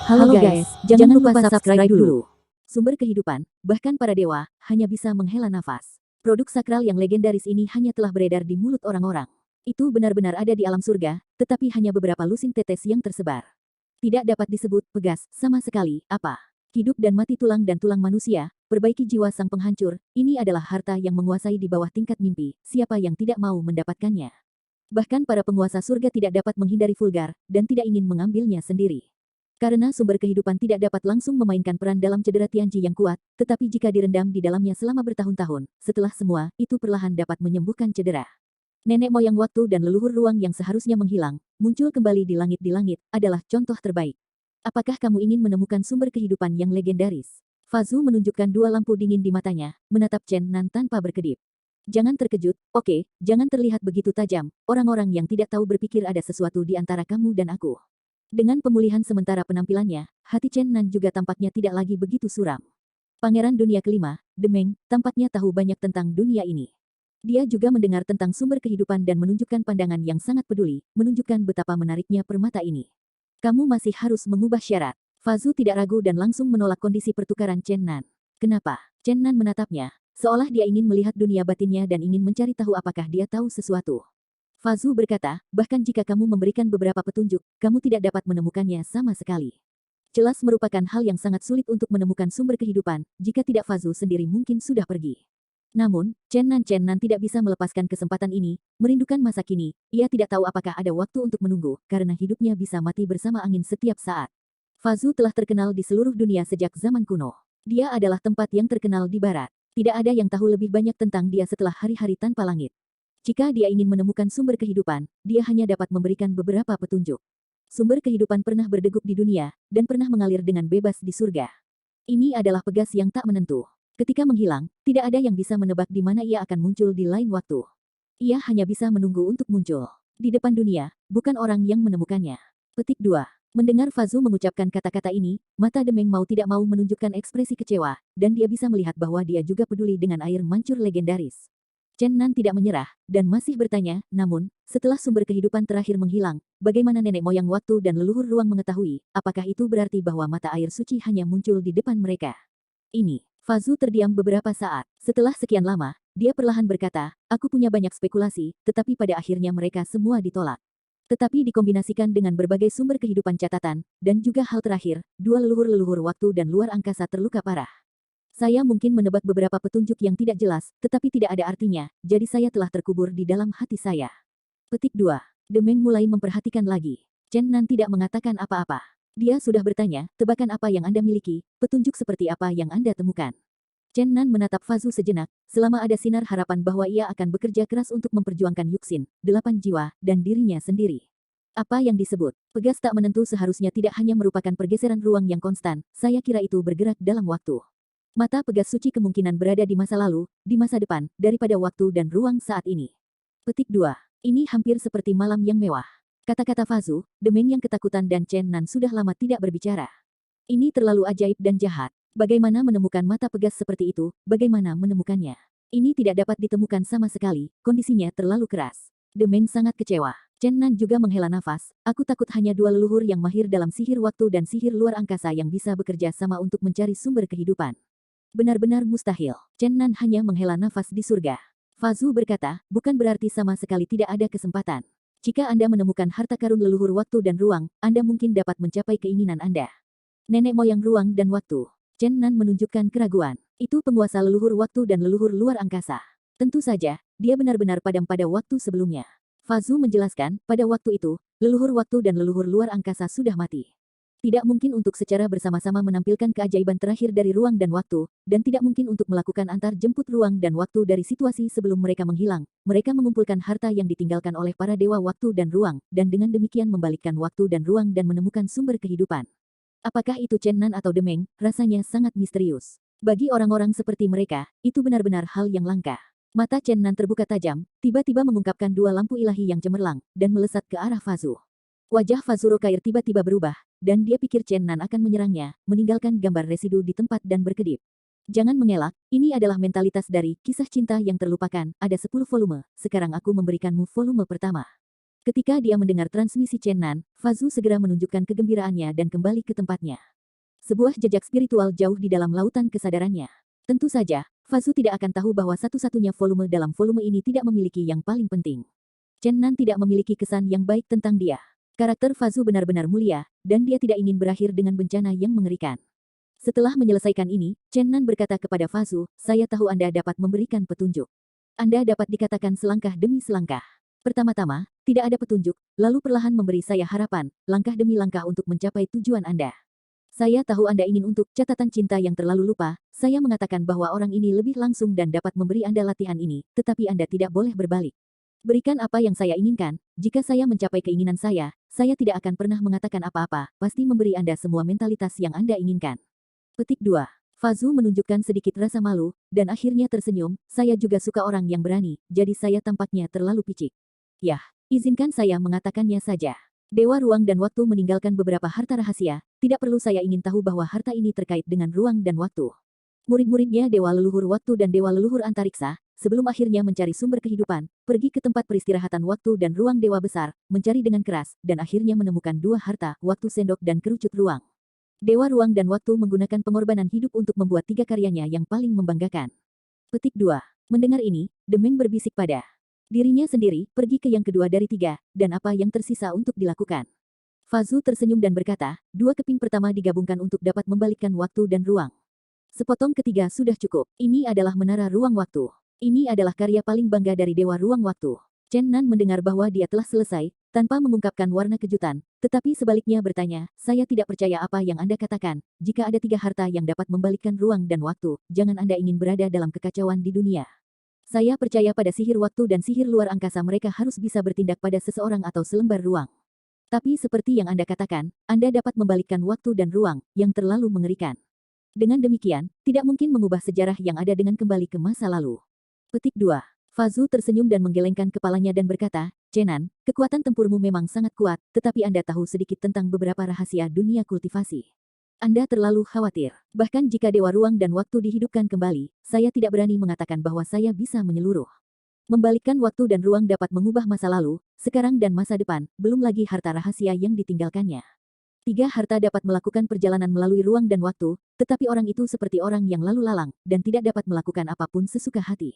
Halo guys, jangan lupa subscribe dulu. Sumber kehidupan, bahkan para dewa, hanya bisa menghela nafas. Produk sakral yang legendaris ini hanya telah beredar di mulut orang-orang. Itu benar-benar ada di alam surga, tetapi hanya beberapa lusin tetes yang tersebar. Tidak dapat disebut pegas sama sekali, apa? Hidup dan mati tulang dan tulang manusia, perbaiki jiwa sang penghancur, ini adalah harta yang menguasai di bawah tingkat mimpi, siapa yang tidak mau mendapatkannya? Bahkan para penguasa surga tidak dapat menghindari vulgar, dan tidak ingin mengambilnya sendiri. Karena sumber kehidupan tidak dapat langsung memainkan peran dalam cedera Tianji yang kuat, tetapi jika direndam di dalamnya selama bertahun-tahun, setelah semua, itu perlahan dapat menyembuhkan cedera. Nenek moyang waktu dan leluhur ruang yang seharusnya menghilang, muncul kembali di langit, adalah contoh terbaik. Apakah kamu ingin menemukan sumber kehidupan yang legendaris? Fazu menunjukkan dua lampu dingin di matanya, menatap Chen Nan tanpa berkedip. Jangan terkejut, oke, jangan terlihat begitu tajam, orang-orang yang tidak tahu berpikir ada sesuatu di antara kamu dan aku. Dengan pemulihan sementara penampilannya, hati Chen Nan juga tampaknya tidak lagi begitu suram. Pangeran dunia kelima, Demeng, tampaknya tahu banyak tentang dunia ini. Dia juga mendengar tentang sumber kehidupan dan menunjukkan pandangan yang sangat peduli, menunjukkan betapa menariknya permata ini. Kamu masih harus mengubah syarat. Fazu tidak ragu dan langsung menolak kondisi pertukaran Chen Nan. Kenapa? Chen Nan menatapnya, seolah dia ingin melihat dunia batinnya dan ingin mencari tahu apakah dia tahu sesuatu. Fazu berkata, bahkan jika kamu memberikan beberapa petunjuk, kamu tidak dapat menemukannya sama sekali. Jelas merupakan hal yang sangat sulit untuk menemukan sumber kehidupan, jika tidak Fazu sendiri mungkin sudah pergi. Namun, Chen Nan tidak bisa melepaskan kesempatan ini, merindukan masa kini, ia tidak tahu apakah ada waktu untuk menunggu, karena hidupnya bisa mati bersama angin setiap saat. Fazu telah terkenal di seluruh dunia sejak zaman kuno. Dia adalah tempat yang terkenal di barat. Tidak ada yang tahu lebih banyak tentang dia setelah hari-hari tanpa langit. Jika dia ingin menemukan sumber kehidupan, dia hanya dapat memberikan beberapa petunjuk. Sumber kehidupan pernah berdegup di dunia, dan pernah mengalir dengan bebas di surga. Ini adalah pegas yang tak menentu. Ketika menghilang, tidak ada yang bisa menebak di mana ia akan muncul di lain waktu. Ia hanya bisa menunggu untuk muncul. Di depan dunia, bukan orang yang menemukannya. Petik 2. Mendengar Fazu mengucapkan kata-kata ini, mata Demeng mau tidak mau menunjukkan ekspresi kecewa, dan dia bisa melihat bahwa dia juga peduli dengan air mancur legendaris. Chen Nan tidak menyerah, dan masih bertanya, namun, setelah sumber kehidupan terakhir menghilang, bagaimana nenek moyang waktu dan leluhur ruang mengetahui, apakah itu berarti bahwa mata air suci hanya muncul di depan mereka? Ini. Fazu terdiam beberapa saat. Setelah sekian lama, dia perlahan berkata, aku punya banyak spekulasi, tetapi pada akhirnya mereka semua ditolak. Tetapi dikombinasikan dengan berbagai sumber kehidupan catatan, dan juga hal terakhir, dua leluhur-leluhur waktu dan luar angkasa terluka parah. Saya mungkin menebak beberapa petunjuk yang tidak jelas, tetapi tidak ada artinya, jadi saya telah terkubur di dalam hati saya. Petik 2. Demeng mulai memperhatikan lagi. Chen Nan tidak mengatakan apa-apa. Dia sudah bertanya, tebakan apa yang Anda miliki, petunjuk seperti apa yang Anda temukan. Chen Nan menatap Fazu sejenak, selama ada sinar harapan bahwa ia akan bekerja keras untuk memperjuangkan Yuxin, 8 jiwa, dan dirinya sendiri. Apa yang disebut pegas tak menentu seharusnya tidak hanya merupakan pergeseran ruang yang konstan, saya kira itu bergerak dalam waktu. Mata pegas suci kemungkinan berada di masa lalu, di masa depan, daripada waktu dan ruang saat ini. Petik 2. Ini hampir seperti malam yang mewah. Kata-kata Fazu, Demeng yang ketakutan dan Chen Nan sudah lama tidak berbicara. Ini terlalu ajaib dan jahat. Bagaimana menemukan mata pegas seperti itu, bagaimana menemukannya? Ini tidak dapat ditemukan sama sekali, kondisinya terlalu keras. Demeng sangat kecewa. Chen Nan juga menghela nafas, aku takut hanya dua leluhur yang mahir dalam sihir waktu dan sihir luar angkasa yang bisa bekerja sama untuk mencari sumber kehidupan. Benar-benar mustahil. Chen Nan hanya menghela nafas di surga. Fazu berkata, bukan berarti sama sekali tidak ada kesempatan. Jika Anda menemukan harta karun leluhur waktu dan ruang, Anda mungkin dapat mencapai keinginan Anda. Nenek moyang ruang dan waktu. Chen Nan menunjukkan keraguan. Itu penguasa leluhur waktu dan leluhur luar angkasa. Tentu saja, dia benar-benar padam pada waktu sebelumnya. Fazu menjelaskan, pada waktu itu, leluhur waktu dan leluhur luar angkasa sudah mati. Tidak mungkin untuk secara bersama-sama menampilkan keajaiban terakhir dari ruang dan waktu, dan tidak mungkin untuk melakukan antar jemput ruang dan waktu dari situasi sebelum mereka menghilang. Mereka mengumpulkan harta yang ditinggalkan oleh para dewa waktu dan ruang, dan dengan demikian membalikkan waktu dan ruang dan menemukan sumber kehidupan. Apakah itu Chen Nan atau Demeng, rasanya sangat misterius. Bagi orang-orang seperti mereka, itu benar-benar hal yang langka. Mata Chen Nan terbuka tajam, tiba-tiba mengungkapkan dua lampu ilahi yang cemerlang, dan melesat ke arah Fazu. Wajah Fazu Rokair tiba-tiba berubah, dan dia pikir Chen Nan akan menyerangnya, meninggalkan gambar residu di tempat dan berkedip. Jangan mengelak, ini adalah mentalitas dari kisah cinta yang terlupakan, ada 10 volume, sekarang aku memberikanmu volume pertama. Ketika dia mendengar transmisi Chen Nan, Fazu segera menunjukkan kegembiraannya dan kembali ke tempatnya. Sebuah jejak spiritual jauh di dalam lautan kesadarannya. Tentu saja, Fazu tidak akan tahu bahwa satu-satunya volume dalam volume ini tidak memiliki yang paling penting. Chen Nan tidak memiliki kesan yang baik tentang dia. Karakter Fazu benar-benar mulia, dan dia tidak ingin berakhir dengan bencana yang mengerikan. Setelah menyelesaikan ini, Chen Nan berkata kepada Fazu, saya tahu Anda dapat memberikan petunjuk. Anda dapat dikatakan selangkah demi selangkah. Pertama-tama, tidak ada petunjuk, lalu perlahan memberi saya harapan, langkah demi langkah untuk mencapai tujuan Anda. Saya tahu Anda ingin untuk catatan cinta yang terlalu lupa, saya mengatakan bahwa orang ini lebih langsung dan dapat memberi Anda latihan ini, tetapi Anda tidak boleh berbalik. Berikan apa yang saya inginkan, jika saya mencapai keinginan saya tidak akan pernah mengatakan apa-apa, pasti memberi Anda semua mentalitas yang Anda inginkan. Petik 2. Fazu menunjukkan sedikit rasa malu, dan akhirnya tersenyum, saya juga suka orang yang berani, jadi saya tampaknya terlalu picik. Yah, izinkan saya mengatakannya saja. Dewa ruang dan waktu meninggalkan beberapa harta rahasia, tidak perlu saya ingin tahu bahwa harta ini terkait dengan ruang dan waktu. Murid-muridnya Dewa Leluhur Waktu dan Dewa Leluhur Antariksa, sebelum akhirnya mencari sumber kehidupan, pergi ke tempat peristirahatan waktu dan ruang Dewa Besar, mencari dengan keras, dan akhirnya menemukan dua harta, waktu sendok dan kerucut ruang. Dewa ruang dan waktu menggunakan pengorbanan hidup untuk membuat tiga karyanya yang paling membanggakan. Petik 2. Mendengar ini, Demeng berbisik pada dirinya sendiri, pergi ke yang kedua dari tiga, dan apa yang tersisa untuk dilakukan. Fazu tersenyum dan berkata, dua keping pertama digabungkan untuk dapat membalikkan waktu dan ruang. Sepotong ketiga sudah cukup. Ini adalah menara ruang waktu. Ini adalah karya paling bangga dari Dewa Ruang Waktu. Chen Nan mendengar bahwa dia telah selesai, tanpa mengungkapkan warna kejutan, tetapi sebaliknya bertanya, saya tidak percaya apa yang Anda katakan, jika ada tiga harta yang dapat membalikkan ruang dan waktu, jangan Anda ingin berada dalam kekacauan di dunia. Saya percaya pada sihir waktu dan sihir luar angkasa mereka harus bisa bertindak pada seseorang atau selembar ruang. Tapi seperti yang Anda katakan, Anda dapat membalikkan waktu dan ruang, yang terlalu mengerikan. Dengan demikian, tidak mungkin mengubah sejarah yang ada dengan kembali ke masa lalu. Petik 2. Fazu tersenyum dan menggelengkan kepalanya dan berkata, Chen Nan, kekuatan tempurmu memang sangat kuat, tetapi Anda tahu sedikit tentang beberapa rahasia dunia kultivasi. Anda terlalu khawatir. Bahkan jika Dewa Ruang dan Waktu dihidupkan kembali, saya tidak berani mengatakan bahwa saya bisa menyeluruh. Membalikkan waktu dan ruang dapat mengubah masa lalu, sekarang dan masa depan, belum lagi harta rahasia yang ditinggalkannya. Tiga harta dapat melakukan perjalanan melalui ruang dan waktu, tetapi orang itu seperti orang yang lalu lalang, dan tidak dapat melakukan apapun sesuka hati.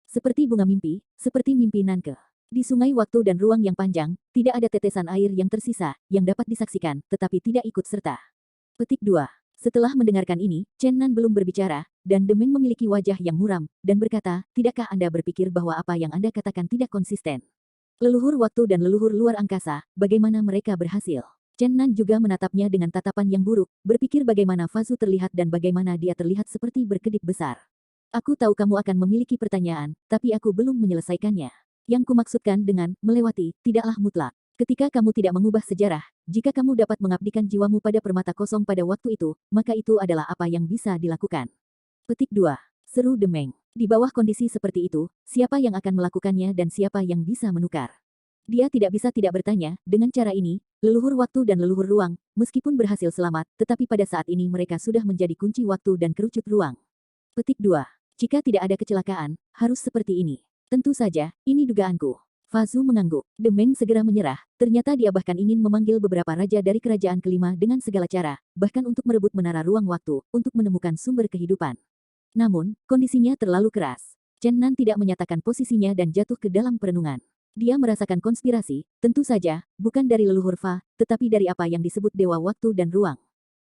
Seperti bunga mimpi, seperti mimpi Nanke. Di sungai waktu dan ruang yang panjang, tidak ada tetesan air yang tersisa, yang dapat disaksikan, tetapi tidak ikut serta. Petik 2. Setelah mendengarkan ini, Chen Nan belum berbicara, dan Demeng memiliki wajah yang muram, dan berkata, tidakkah Anda berpikir bahwa apa yang Anda katakan tidak konsisten? Leluhur waktu dan leluhur luar angkasa, bagaimana mereka berhasil? Chen Nan juga menatapnya dengan tatapan yang buruk, berpikir bagaimana Fazu terlihat dan bagaimana dia terlihat seperti berkedip besar. Aku tahu kamu akan memiliki pertanyaan, tapi aku belum menyelesaikannya. Yang kumaksudkan dengan melewati tidaklah mutlak. Ketika kamu tidak mengubah sejarah, jika kamu dapat mengabdikan jiwamu pada permata kosong pada waktu itu, maka itu adalah apa yang bisa dilakukan. Petik 2. Seru Demeng. Di bawah kondisi seperti itu, siapa yang akan melakukannya dan siapa yang bisa menukar? Dia tidak bisa tidak bertanya, dengan cara ini, leluhur waktu dan leluhur ruang, meskipun berhasil selamat, tetapi pada saat ini mereka sudah menjadi kunci waktu dan kerucut ruang. Petik 2. Jika tidak ada kecelakaan, harus seperti ini. Tentu saja, ini dugaanku. Fazu mengangguk. Demeng segera menyerah, ternyata dia bahkan ingin memanggil beberapa raja dari kerajaan kelima dengan segala cara, bahkan untuk merebut menara ruang waktu, untuk menemukan sumber kehidupan. Namun, kondisinya terlalu keras. Chen Nan tidak menyatakan posisinya dan jatuh ke dalam perenungan. Dia merasakan konspirasi, tentu saja, bukan dari leluhur Fa, tetapi dari apa yang disebut Dewa Waktu dan Ruang.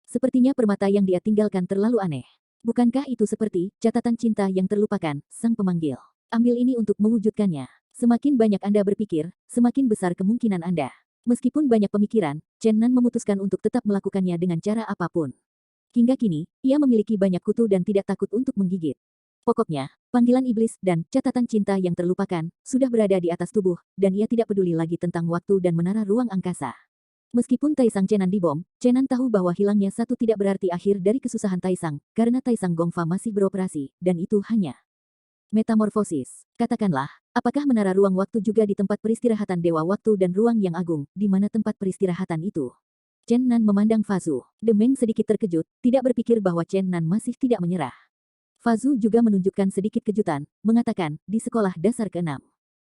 Sepertinya permata yang dia tinggalkan terlalu aneh. Bukankah itu seperti catatan cinta yang terlupakan, sang pemanggil? Ambil ini untuk mewujudkannya. Semakin banyak Anda berpikir, semakin besar kemungkinan Anda. Meskipun banyak pemikiran, Chen Nan memutuskan untuk tetap melakukannya dengan cara apapun. Hingga kini, ia memiliki banyak kutu dan tidak takut untuk menggigit. Pokoknya, panggilan iblis dan catatan cinta yang terlupakan sudah berada di atas tubuh, dan ia tidak peduli lagi tentang waktu dan menara ruang angkasa. Meskipun Taisang Chen Nan dibom, Chen Nan tahu bahwa hilangnya satu tidak berarti akhir dari kesusahan Taisang, karena Taisang Gongfa masih beroperasi, dan itu hanya metamorfosis. Katakanlah, apakah menara ruang waktu juga di tempat peristirahatan Dewa Waktu dan Ruang yang Agung, di mana tempat peristirahatan itu? Chen Nan memandang Fazu. Demeng sedikit terkejut, tidak berpikir bahwa Chen Nan masih tidak menyerah. Fazu juga menunjukkan sedikit kejutan, mengatakan, di sekolah dasar ke-6.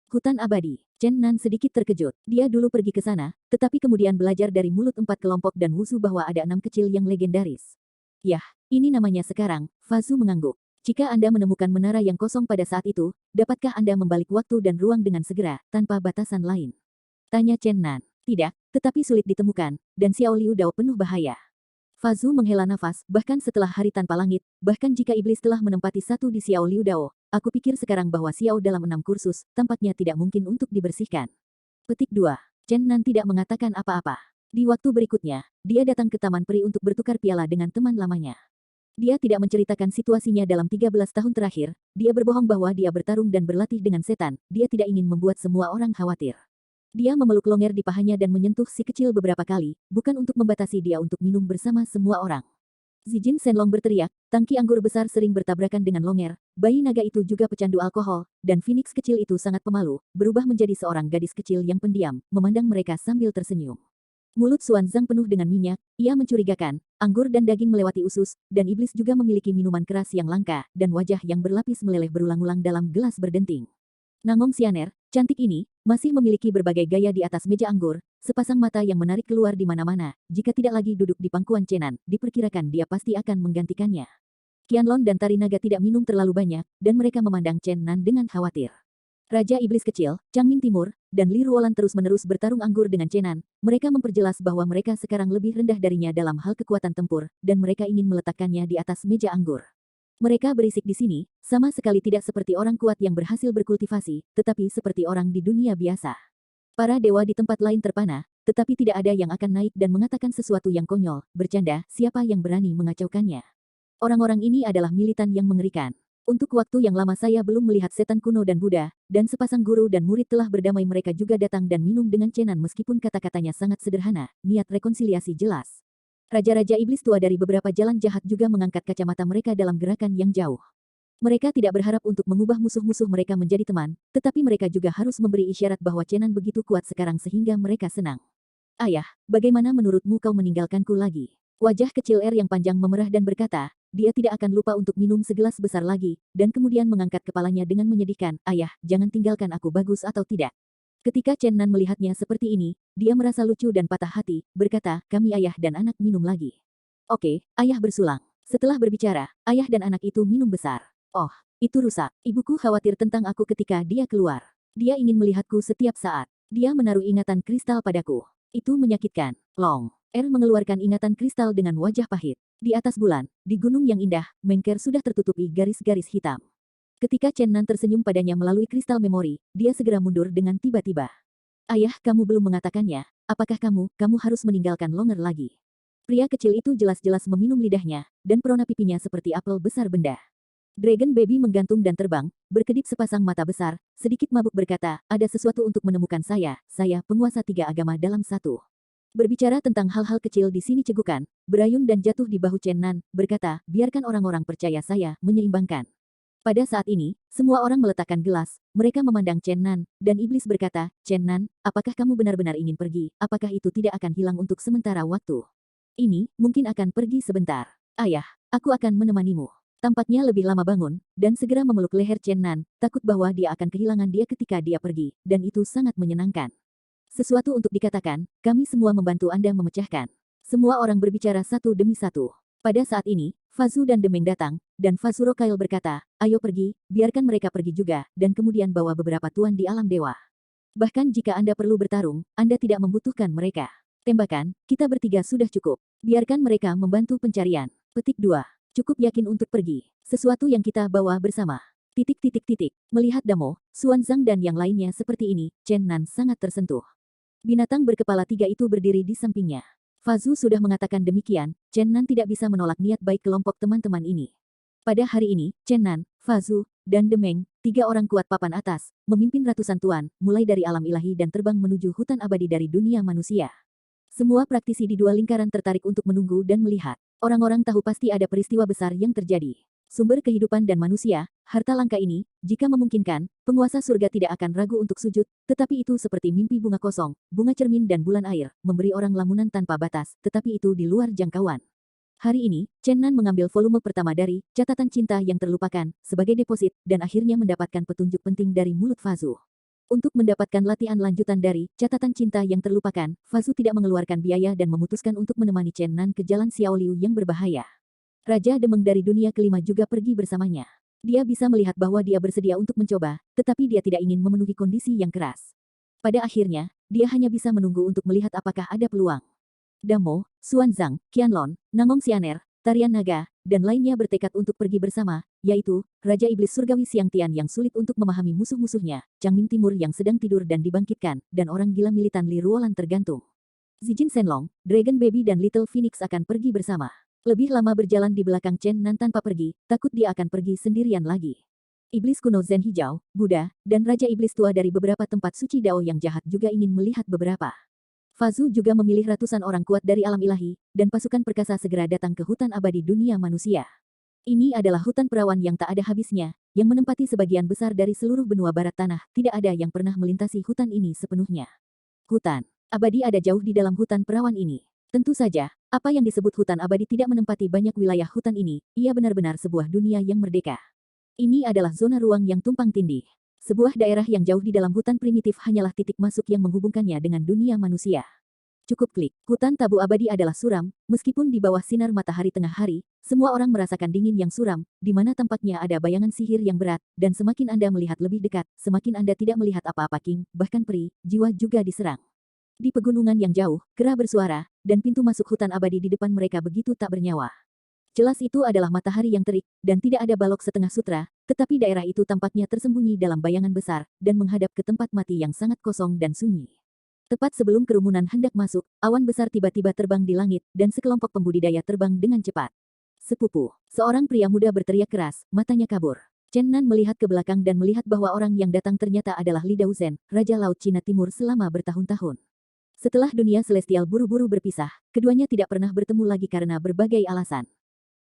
Hutan abadi. Chen Nan sedikit terkejut. Dia dulu pergi ke sana, tetapi kemudian belajar dari mulut 4 kelompok dan Wusu bahwa ada 6 kecil yang legendaris. Yah, ini namanya sekarang, Fazu mengangguk. Jika Anda menemukan menara yang kosong pada saat itu, dapatkah Anda membalik waktu dan ruang dengan segera, tanpa batasan lain? Tanya Chen Nan. Tidak, tetapi sulit ditemukan, dan Xiao Liu Dao penuh bahaya. Fazu menghela nafas, bahkan setelah hari tanpa langit, bahkan jika iblis telah menempati satu di Xiao Liu Dao, aku pikir sekarang bahwa Xiao dalam 6 kursus, tampaknya tidak mungkin untuk dibersihkan. Petik 2. Chen Nan tidak mengatakan apa-apa. Di waktu berikutnya, dia datang ke Taman Peri untuk bertukar piala dengan teman lamanya. Dia tidak menceritakan situasinya dalam 13 tahun terakhir, dia berbohong bahwa dia bertarung dan berlatih dengan setan, dia tidak ingin membuat semua orang khawatir. Dia memeluk Longer di pahanya dan menyentuh si kecil beberapa kali, bukan untuk membatasi dia untuk minum bersama semua orang. Zijin Shenlong berteriak, tangki anggur besar sering bertabrakan dengan Longer, bayi naga itu juga pecandu alkohol, dan Phoenix kecil itu sangat pemalu, berubah menjadi seorang gadis kecil yang pendiam, memandang mereka sambil tersenyum. Mulut Xuan Zhang penuh dengan minyak, ia mencurigakan, anggur dan daging melewati usus, dan iblis juga memiliki minuman keras yang langka, dan wajah yang berlapis meleleh berulang-ulang dalam gelas berdenting. Nangong Xianer, cantik ini, masih memiliki berbagai gaya di atas meja anggur, sepasang mata yang menarik keluar di mana-mana, jika tidak lagi duduk di pangkuan Chenan, diperkirakan dia pasti akan menggantikannya. Qianlong dan Tari Naga tidak minum terlalu banyak, dan mereka memandang Chen Nan dengan khawatir. Raja Iblis Kecil, Changming Timur, dan Li Ruolan terus-menerus bertarung anggur dengan Chenan, mereka memperjelas bahwa mereka sekarang lebih rendah darinya dalam hal kekuatan tempur, dan mereka ingin meletakkannya di atas meja anggur. Mereka berisik di sini, sama sekali tidak seperti orang kuat yang berhasil berkultivasi, tetapi seperti orang di dunia biasa. Para dewa di tempat lain terpana, tetapi tidak ada yang akan naik dan mengatakan sesuatu yang konyol, bercanda, siapa yang berani mengacaukannya. Orang-orang ini adalah militan yang mengerikan. Untuk waktu yang lama saya belum melihat setan kuno dan Buddha, dan sepasang guru dan murid telah berdamai mereka juga datang dan minum dengan Chenan meskipun kata-katanya sangat sederhana, niat rekonsiliasi jelas. Raja-raja iblis tua dari beberapa jalan jahat juga mengangkat kacamata mereka dalam gerakan yang jauh. Mereka tidak berharap untuk mengubah musuh-musuh mereka menjadi teman, tetapi mereka juga harus memberi isyarat bahwa Chenan begitu kuat sekarang sehingga mereka senang. Ayah, bagaimana menurutmu kau meninggalkanku lagi? Wajah kecil yang panjang memerah dan berkata, dia tidak akan lupa untuk minum segelas besar lagi, dan kemudian mengangkat kepalanya dengan menyedihkan, ayah, jangan tinggalkan aku bagus atau tidak. Ketika Chen Nan melihatnya seperti ini, dia merasa lucu dan patah hati, berkata, kami ayah dan anak minum lagi. Oke, ayah bersulang. Setelah berbicara, ayah dan anak itu minum besar. Oh, itu rusak. Ibuku khawatir tentang aku ketika dia keluar. Dia ingin melihatku setiap saat. Dia menaruh ingatan kristal padaku. Itu menyakitkan. Long. Mengeluarkan ingatan kristal dengan wajah pahit. Di atas bulan, di gunung yang indah, Mengker sudah tertutupi garis-garis hitam. Ketika Chen Nan tersenyum padanya melalui kristal memori, dia segera mundur dengan tiba-tiba. Ayah, kamu belum mengatakannya, apakah kamu harus meninggalkan Longer lagi? Pria kecil itu jelas-jelas meminum lidahnya, dan perona pipinya seperti apel besar benda. Dragon Baby menggantung dan terbang, berkedip sepasang mata besar, sedikit mabuk berkata, ada sesuatu untuk menemukan saya, penguasa 3 agama dalam satu. Berbicara tentang hal-hal kecil di sini cegukan, berayun dan jatuh di bahu Chen Nan, berkata, biarkan orang-orang percaya saya, menyeimbangkan. Pada saat ini, semua orang meletakkan gelas, mereka memandang Chen Nan, dan iblis berkata, Chen Nan, apakah kamu benar-benar ingin pergi, apakah itu tidak akan hilang untuk sementara waktu? Ini, mungkin akan pergi sebentar. Ayah, aku akan menemanimu. Tampaknya lebih lama bangun, dan segera memeluk leher Chen Nan, takut bahwa dia akan kehilangan dia ketika dia pergi, dan itu sangat menyenangkan. Sesuatu untuk dikatakan, kami semua membantu Anda memecahkan. Semua orang berbicara satu demi satu. Pada saat ini, Fazu dan Demeng datang, dan Fazuro Kail berkata, ayo pergi, biarkan mereka pergi juga, dan kemudian bawa beberapa tuan di alam dewa. Bahkan jika Anda perlu bertarung, Anda tidak membutuhkan mereka. Tembakan, kita bertiga sudah cukup. Biarkan mereka membantu pencarian. Petik 2. Cukup yakin untuk pergi. Sesuatu yang kita bawa bersama. Melihat Damo, Xuan Zhang dan yang lainnya seperti ini, Chen Nan sangat tersentuh. Binatang berkepala 3 itu berdiri di sampingnya. Fazu sudah mengatakan demikian, Chen Nan tidak bisa menolak niat baik kelompok teman-teman ini. Pada hari ini, Chen Nan, Fazu, dan Demeng, 3 orang kuat papan atas, memimpin ratusan tuan, mulai dari alam ilahi dan terbang menuju hutan abadi dari dunia manusia. Semua praktisi di 2 lingkaran tertarik untuk menunggu dan melihat. Orang-orang tahu pasti ada peristiwa besar yang terjadi. Sumber kehidupan dan manusia, harta langka ini, jika memungkinkan, penguasa surga tidak akan ragu untuk sujud, tetapi itu seperti mimpi bunga kosong, bunga cermin dan bulan air, memberi orang lamunan tanpa batas, tetapi itu di luar jangkauan. Hari ini, Chen Nan mengambil volume pertama dari Catatan Cinta yang Terlupakan, sebagai deposit, dan akhirnya mendapatkan petunjuk penting dari mulut Fazu. Untuk mendapatkan latihan lanjutan dari catatan cinta yang terlupakan, Fazu tidak mengeluarkan biaya dan memutuskan untuk menemani Chen Nan ke jalan Xiaoliu yang berbahaya. Raja Demeng dari dunia kelima juga pergi bersamanya. Dia bisa melihat bahwa dia bersedia untuk mencoba, tetapi dia tidak ingin memenuhi kondisi yang keras. Pada akhirnya, dia hanya bisa menunggu untuk melihat apakah ada peluang. Damo, Xuanzang, Qianlong, Nangong Xianer, Tarian Naga, dan lainnya bertekad untuk pergi bersama, yaitu Raja Iblis Surgawi Xiangtian yang sulit untuk memahami musuh-musuhnya, Changming Timur yang sedang tidur dan dibangkitkan, dan orang gila militan Li Ruolan tergantung. Zijin Shenlong, Dragon Baby dan Little Phoenix akan pergi bersama. Lebih lama berjalan di belakang Chen Nan tanpa pergi, takut dia akan pergi sendirian lagi. Iblis kuno Zen Hijau, Buddha, dan Raja Iblis tua dari beberapa tempat suci Dao yang jahat juga ingin melihat beberapa. Fazu juga memilih ratusan orang kuat dari alam ilahi, dan pasukan perkasa segera datang ke hutan abadi dunia manusia. Ini adalah hutan perawan yang tak ada habisnya, yang menempati sebagian besar dari seluruh benua barat tanah, tidak ada yang pernah melintasi hutan ini sepenuhnya. Hutan abadi ada jauh di dalam hutan perawan ini. Tentu saja, apa yang disebut hutan abadi tidak menempati banyak wilayah hutan ini, ia benar-benar sebuah dunia yang merdeka. Ini adalah zona ruang yang tumpang tindih. Sebuah daerah yang jauh di dalam hutan primitif hanyalah titik masuk yang menghubungkannya dengan dunia manusia. Cukup klik, hutan tabu abadi adalah suram, meskipun di bawah sinar matahari tengah hari, semua orang merasakan dingin yang suram, di mana tampaknya ada bayangan sihir yang berat, dan semakin Anda melihat lebih dekat, semakin Anda tidak melihat apa-apa king, bahkan peri, jiwa juga diserang. Di pegunungan yang jauh, kera bersuara, dan pintu masuk hutan abadi di depan mereka begitu tak bernyawa. Jelas itu adalah matahari yang terik, dan tidak ada balok setengah sutra, tetapi daerah itu tampaknya tersembunyi dalam bayangan besar, dan menghadap ke tempat mati yang sangat kosong dan sunyi. Tepat sebelum kerumunan hendak masuk, awan besar tiba-tiba terbang di langit, dan sekelompok pembudidaya terbang dengan cepat. Sepupu, seorang pria muda berteriak keras, matanya kabur. Chen Nan melihat ke belakang dan melihat bahwa orang yang datang ternyata adalah Li Daozhen, Raja Laut Cina Timur selama bertahun-tahun. Setelah dunia celestial buru-buru berpisah, keduanya tidak pernah bertemu lagi karena berbagai alasan.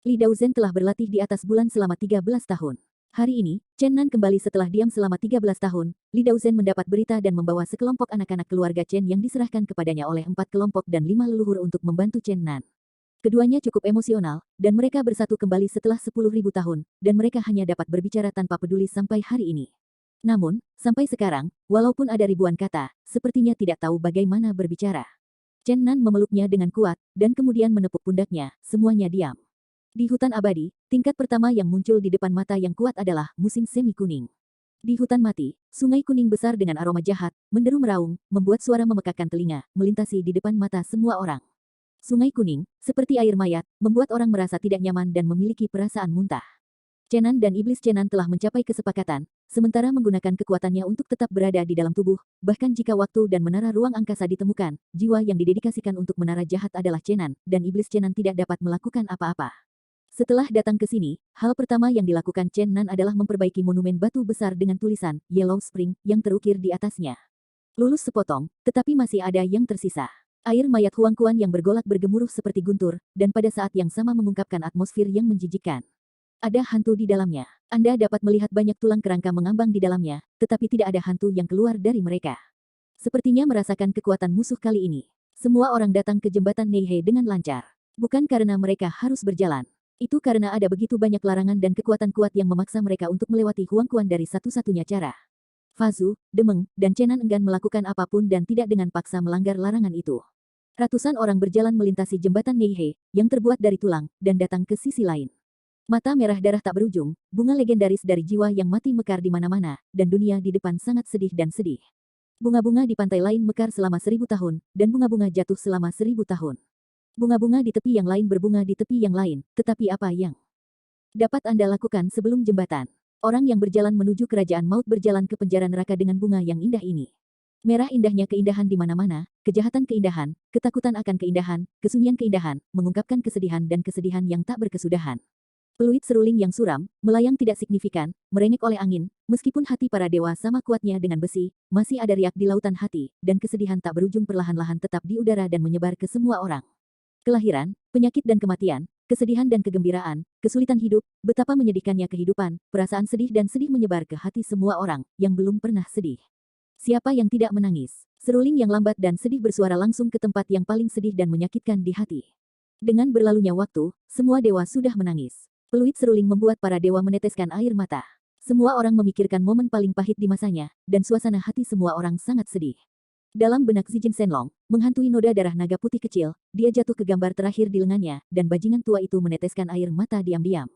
Li Daozhen telah berlatih di atas bulan selama 13 tahun. Hari ini, Chen Nan kembali setelah diam selama 13 tahun. Li Daozhen mendapat berita dan membawa sekelompok anak-anak keluarga Chen yang diserahkan kepadanya oleh 4 kelompok dan 5 leluhur untuk membantu Chen Nan. Keduanya cukup emosional, dan mereka bersatu kembali setelah 10.000 tahun, dan mereka hanya dapat berbicara tanpa peduli sampai hari ini. Namun, sampai sekarang, walaupun ada ribuan kata, sepertinya tidak tahu bagaimana berbicara. Chen Nan memeluknya dengan kuat, dan kemudian menepuk pundaknya, semuanya diam. Di hutan abadi, tingkat pertama yang muncul di depan mata yang kuat adalah musim semi kuning. Di hutan mati, sungai kuning besar dengan aroma jahat, menderu meraung, membuat suara memekakkan telinga, melintasi di depan mata semua orang. Sungai kuning, seperti air mayat, membuat orang merasa tidak nyaman dan memiliki perasaan muntah. Chen Nan dan Iblis Chen Nan telah mencapai kesepakatan, sementara menggunakan kekuatannya untuk tetap berada di dalam tubuh, bahkan jika waktu dan menara ruang angkasa ditemukan, jiwa yang didedikasikan untuk menara jahat adalah Chen Nan, dan Iblis Chen Nan tidak dapat melakukan apa-apa. Setelah datang ke sini, hal pertama yang dilakukan Chen Nan adalah memperbaiki monumen batu besar dengan tulisan Yellow Spring yang terukir di atasnya. Lulus sepotong, tetapi masih ada yang tersisa. Air mayat Huang Kuan yang bergolak bergemuruh seperti guntur, dan pada saat yang sama mengungkapkan atmosfer yang menjijikkan. Ada hantu di dalamnya. Anda dapat melihat banyak tulang kerangka mengambang di dalamnya, tetapi tidak ada hantu yang keluar dari mereka. Sepertinya merasakan kekuatan musuh kali ini. Semua orang datang ke jembatan Neihe dengan lancar. Bukan karena mereka harus berjalan. Itu karena ada begitu banyak larangan dan kekuatan kuat yang memaksa mereka untuk melewati Huang Kuan dari satu-satunya cara. Fazu, Demeng, dan Chen Nan enggan melakukan apapun dan tidak dengan paksa melanggar larangan itu. Ratusan orang berjalan melintasi jembatan Neihe, yang terbuat dari tulang, dan datang ke sisi lain. Mata merah darah tak berujung, bunga legendaris dari jiwa yang mati mekar di mana-mana, dan dunia di depan sangat sedih dan sedih. Bunga-bunga di pantai lain mekar selama 1000 tahun, dan bunga-bunga jatuh selama 1000 tahun. Bunga-bunga di tepi yang lain berbunga di tepi yang lain, tetapi apa yang dapat Anda lakukan sebelum jembatan? Orang yang berjalan menuju kerajaan maut berjalan ke penjara neraka dengan bunga yang indah ini. Merah indahnya keindahan di mana-mana, kejahatan keindahan, ketakutan akan keindahan, kesunyian keindahan, mengungkapkan kesedihan dan kesedihan yang tak berkesudahan. Peluit seruling yang suram, melayang tidak signifikan, merengek oleh angin, meskipun hati para dewa sama kuatnya dengan besi, masih ada riak di lautan hati, dan kesedihan tak berujung perlahan-lahan tetap di udara dan menyebar ke semua orang. Kelahiran, penyakit dan kematian, kesedihan dan kegembiraan, kesulitan hidup, betapa menyedihkannya kehidupan, perasaan sedih dan sedih menyebar ke hati semua orang, yang belum pernah sedih. Siapa yang tidak menangis? Seruling yang lambat dan sedih bersuara langsung ke tempat yang paling sedih dan menyakitkan di hati. Dengan berlalunya waktu, semua dewa sudah menangis. Peluit seruling membuat para dewa meneteskan air mata. Semua orang memikirkan momen paling pahit di masanya, dan suasana hati semua orang sangat sedih. Dalam benak Zijin Shenlong, menghantui noda darah naga putih kecil, dia jatuh ke gambar terakhir di lengannya, dan bajingan tua itu meneteskan air mata diam-diam.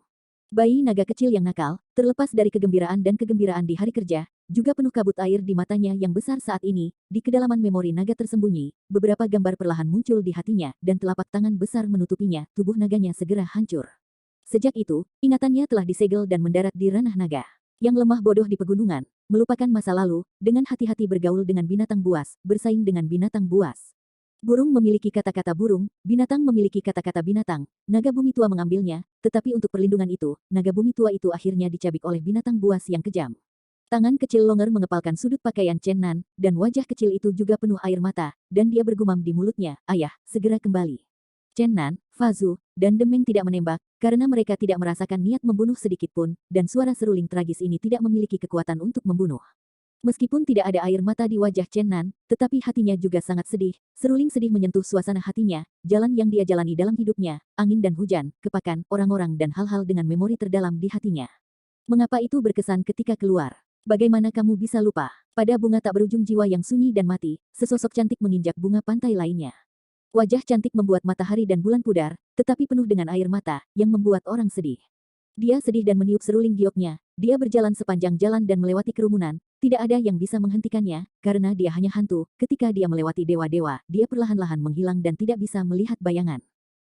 Bayi naga kecil yang nakal, terlepas dari kegembiraan dan kegembiraan di hari kerja, juga penuh kabut air di matanya yang besar saat ini, di kedalaman memori naga tersembunyi, beberapa gambar perlahan muncul di hatinya, dan telapak tangan besar menutupinya, tubuh naganya segera hancur. Sejak itu, ingatannya telah disegel dan mendarat di ranah naga. Yang lemah bodoh di pegunungan, melupakan masa lalu, dengan hati-hati bergaul dengan binatang buas, bersaing dengan binatang buas. Burung memiliki kata-kata burung, binatang memiliki kata-kata binatang, naga bumi tua mengambilnya, tetapi untuk perlindungan itu, naga bumi tua itu akhirnya dicabik oleh binatang buas yang kejam. Tangan kecil Longer mengepalkan sudut pakaian Chen Nan, dan wajah kecil itu juga penuh air mata, dan dia bergumam di mulutnya, "Ayah, segera kembali." Chen Nan, Fa Zu, dan Demeng tidak menembak, karena mereka tidak merasakan niat membunuh sedikitpun, dan suara seruling tragis ini tidak memiliki kekuatan untuk membunuh. Meskipun tidak ada air mata di wajah Chen Nan, tetapi hatinya juga sangat sedih. Seruling sedih menyentuh suasana hatinya, jalan yang dia jalani dalam hidupnya, angin dan hujan, kepakan, orang-orang dan hal-hal dengan memori terdalam di hatinya. Mengapa itu berkesan ketika keluar? Bagaimana kamu bisa lupa? Pada bunga tak berujung jiwa yang sunyi dan mati, sesosok cantik menginjak bunga pantai lainnya. Wajah cantik membuat matahari dan bulan pudar, tetapi penuh dengan air mata, yang membuat orang sedih. Dia sedih dan meniup seruling gioknya. Dia berjalan sepanjang jalan dan melewati kerumunan. Tidak ada yang bisa menghentikannya, karena dia hanya hantu. Ketika dia melewati dewa-dewa, dia perlahan-lahan menghilang dan tidak bisa melihat bayangan.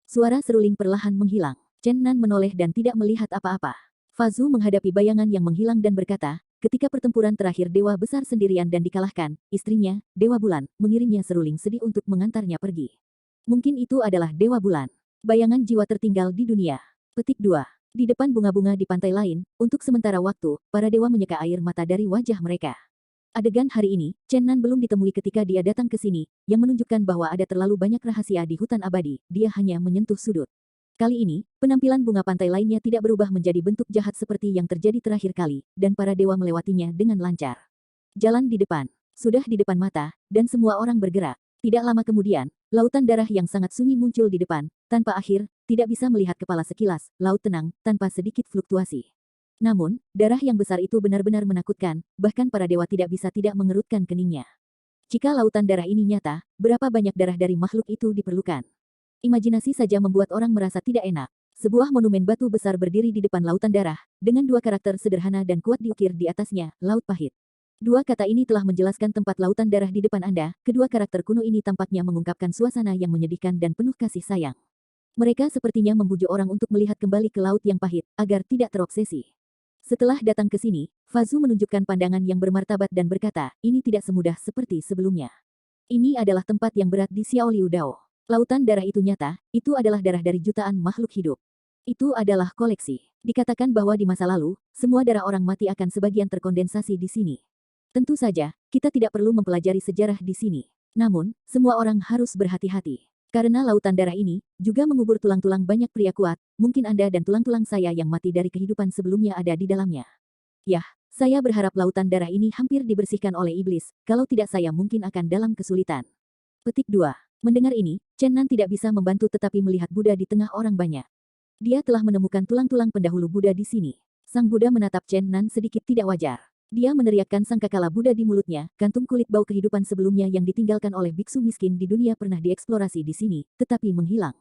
Suara seruling perlahan menghilang. Chen Nan menoleh dan tidak melihat apa-apa. Fa Zu menghadapi bayangan yang menghilang dan berkata, ketika pertempuran terakhir dewa besar sendirian dan dikalahkan, istrinya, Dewa Bulan, mengirimnya seruling sedih untuk mengantarnya pergi. Mungkin itu adalah Dewa Bulan. Bayangan jiwa tertinggal di dunia. Petik 2. Di depan bunga-bunga di pantai lain, untuk sementara waktu, para dewa menyeka air mata dari wajah mereka. Adegan hari ini, Chen Nan belum ditemui ketika dia datang ke sini, yang menunjukkan bahwa ada terlalu banyak rahasia di hutan abadi, dia hanya menyentuh sudut. Kali ini, penampilan bunga pantai lainnya tidak berubah menjadi bentuk jahat seperti yang terjadi terakhir kali, dan para dewa melewatinya dengan lancar. Jalan di depan, sudah di depan mata, dan semua orang bergerak. Tidak lama kemudian, lautan darah yang sangat sunyi muncul di depan, tanpa akhir, tidak bisa melihat kepala sekilas, laut tenang, tanpa sedikit fluktuasi. Namun, darah yang besar itu benar-benar menakutkan, bahkan para dewa tidak bisa tidak mengerutkan keningnya. Jika lautan darah ini nyata, berapa banyak darah dari makhluk itu diperlukan? Imajinasi saja membuat orang merasa tidak enak. Sebuah monumen batu besar berdiri di depan lautan darah, dengan dua karakter sederhana dan kuat diukir di atasnya, Laut Pahit. Dua kata ini telah menjelaskan tempat lautan darah di depan Anda. Kedua karakter kuno ini tampaknya mengungkapkan suasana yang menyedihkan dan penuh kasih sayang. Mereka sepertinya membujuk orang untuk melihat kembali ke laut yang pahit, agar tidak terobsesi. Setelah datang ke sini, Fa Zu menunjukkan pandangan yang bermartabat dan berkata, ini tidak semudah seperti sebelumnya. Ini adalah tempat yang berat di Xiaoliu Dao. Lautan darah itu nyata, itu adalah darah dari jutaan makhluk hidup. Itu adalah koleksi. Dikatakan bahwa di masa lalu, semua darah orang mati akan sebagian terkondensasi di sini. Tentu saja, kita tidak perlu mempelajari sejarah di sini. Namun, semua orang harus berhati-hati. Karena lautan darah ini, juga mengubur tulang-tulang banyak pria kuat, mungkin Anda dan tulang-tulang saya yang mati dari kehidupan sebelumnya ada di dalamnya. Yah, saya berharap lautan darah ini hampir dibersihkan oleh iblis, kalau tidak saya mungkin akan dalam kesulitan. Petik 2. Mendengar ini, Chen Nan tidak bisa membantu tetapi melihat Buddha di tengah orang banyak. Dia telah menemukan tulang-tulang pendahulu Buddha di sini. Sang Buddha menatap Chen Nan sedikit tidak wajar. Dia meneriakkan sangkakala Buddha di mulutnya, kantung kulit bau kehidupan sebelumnya yang ditinggalkan oleh biksu miskin di dunia pernah dieksplorasi di sini, tetapi menghilang.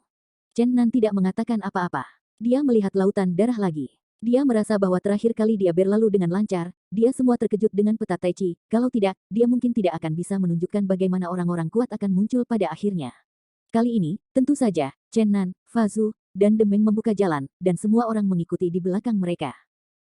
Chen Nan tidak mengatakan apa-apa. Dia melihat lautan darah lagi. Dia merasa bahwa terakhir kali dia berlalu dengan lancar, dia semua terkejut dengan peta Tai Chi, kalau tidak, dia mungkin tidak akan bisa menunjukkan bagaimana orang-orang kuat akan muncul pada akhirnya. Kali ini, tentu saja, Chen Nan, Fa Zu, dan Demeng membuka jalan, dan semua orang mengikuti di belakang mereka.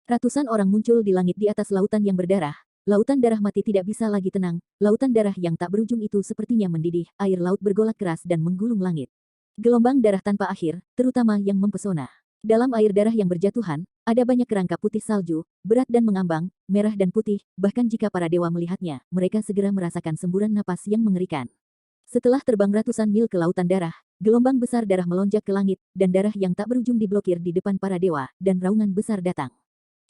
Ratusan orang muncul di langit di atas lautan yang berdarah. Lautan darah mati tidak bisa lagi tenang. Lautan darah yang tak berujung itu sepertinya mendidih. Air laut bergolak keras dan menggulung langit. Gelombang darah tanpa akhir, terutama yang mempesona. Dalam air darah yang berjatuhan, ada banyak kerangka putih salju, berat dan mengambang, merah dan putih. Bahkan jika para dewa melihatnya, mereka segera merasakan semburan napas yang mengerikan. Setelah terbang ratusan mil ke lautan darah, gelombang besar darah melonjak ke langit, dan darah yang tak berujung diblokir di depan para dewa, dan raungan besar datang.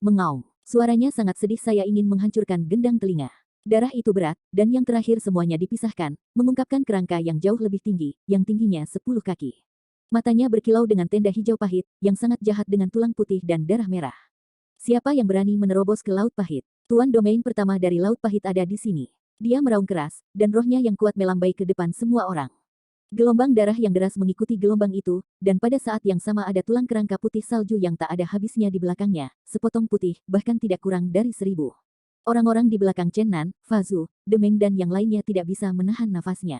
Mengaum. Suaranya sangat sedih, saya ingin menghancurkan gendang telinga. Darah itu berat, dan yang terakhir semuanya dipisahkan, mengungkapkan kerangka yang jauh lebih tinggi, yang tingginya 10 kaki. Matanya berkilau dengan tenda hijau pahit, yang sangat jahat dengan tulang putih dan darah merah. Siapa yang berani menerobos ke Laut Pahit? Tuan domain pertama dari Laut Pahit ada di sini. Dia meraung keras, dan rohnya yang kuat melambai ke depan semua orang. Gelombang darah yang deras mengikuti gelombang itu, dan pada saat yang sama ada tulang kerangka putih salju yang tak ada habisnya di belakangnya, sepotong putih, bahkan tidak kurang dari 1000. Orang-orang di belakang Chen Nan, Fazu, Demeng dan yang lainnya tidak bisa menahan nafasnya.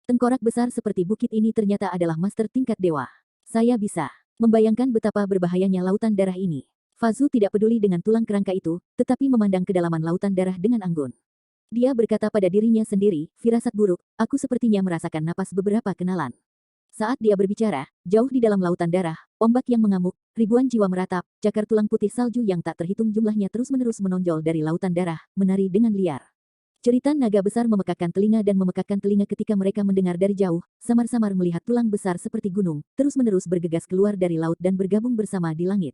Tengkorak besar seperti bukit ini ternyata adalah master tingkat dewa. Saya bisa membayangkan betapa berbahayanya lautan darah ini. Fazu tidak peduli dengan tulang kerangka itu, tetapi memandang kedalaman lautan darah dengan anggun. Dia berkata pada dirinya sendiri, firasat buruk, aku sepertinya merasakan napas beberapa kenalan. Saat dia berbicara, jauh di dalam lautan darah, ombak yang mengamuk, ribuan jiwa meratap, cakar tulang putih salju yang tak terhitung jumlahnya terus-menerus menonjol dari lautan darah, menari dengan liar. Jeritan naga besar memekakkan telinga dan memekakkan telinga ketika mereka mendengar dari jauh, samar-samar melihat tulang besar seperti gunung, terus-menerus bergegas keluar dari laut dan bergabung bersama di langit.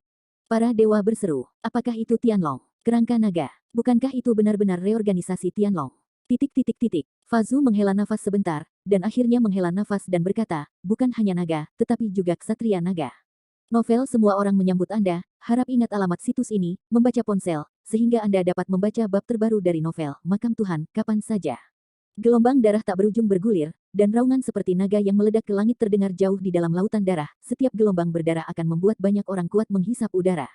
Para dewa berseru, apakah itu Tianlong? Kerangka naga. Bukankah itu benar-benar reorganisasi Tianlong? Fazu menghela nafas sebentar, dan akhirnya menghela nafas dan berkata, bukan hanya naga, tetapi juga ksatria naga. Novel semua orang menyambut Anda, harap ingat alamat situs ini, membaca ponsel, sehingga Anda dapat membaca bab terbaru dari novel, Makam Tuhan, kapan saja. Gelombang darah tak berujung bergulir, dan raungan seperti naga yang meledak ke langit terdengar jauh di dalam lautan darah, setiap gelombang berdarah akan membuat banyak orang kuat menghisap udara.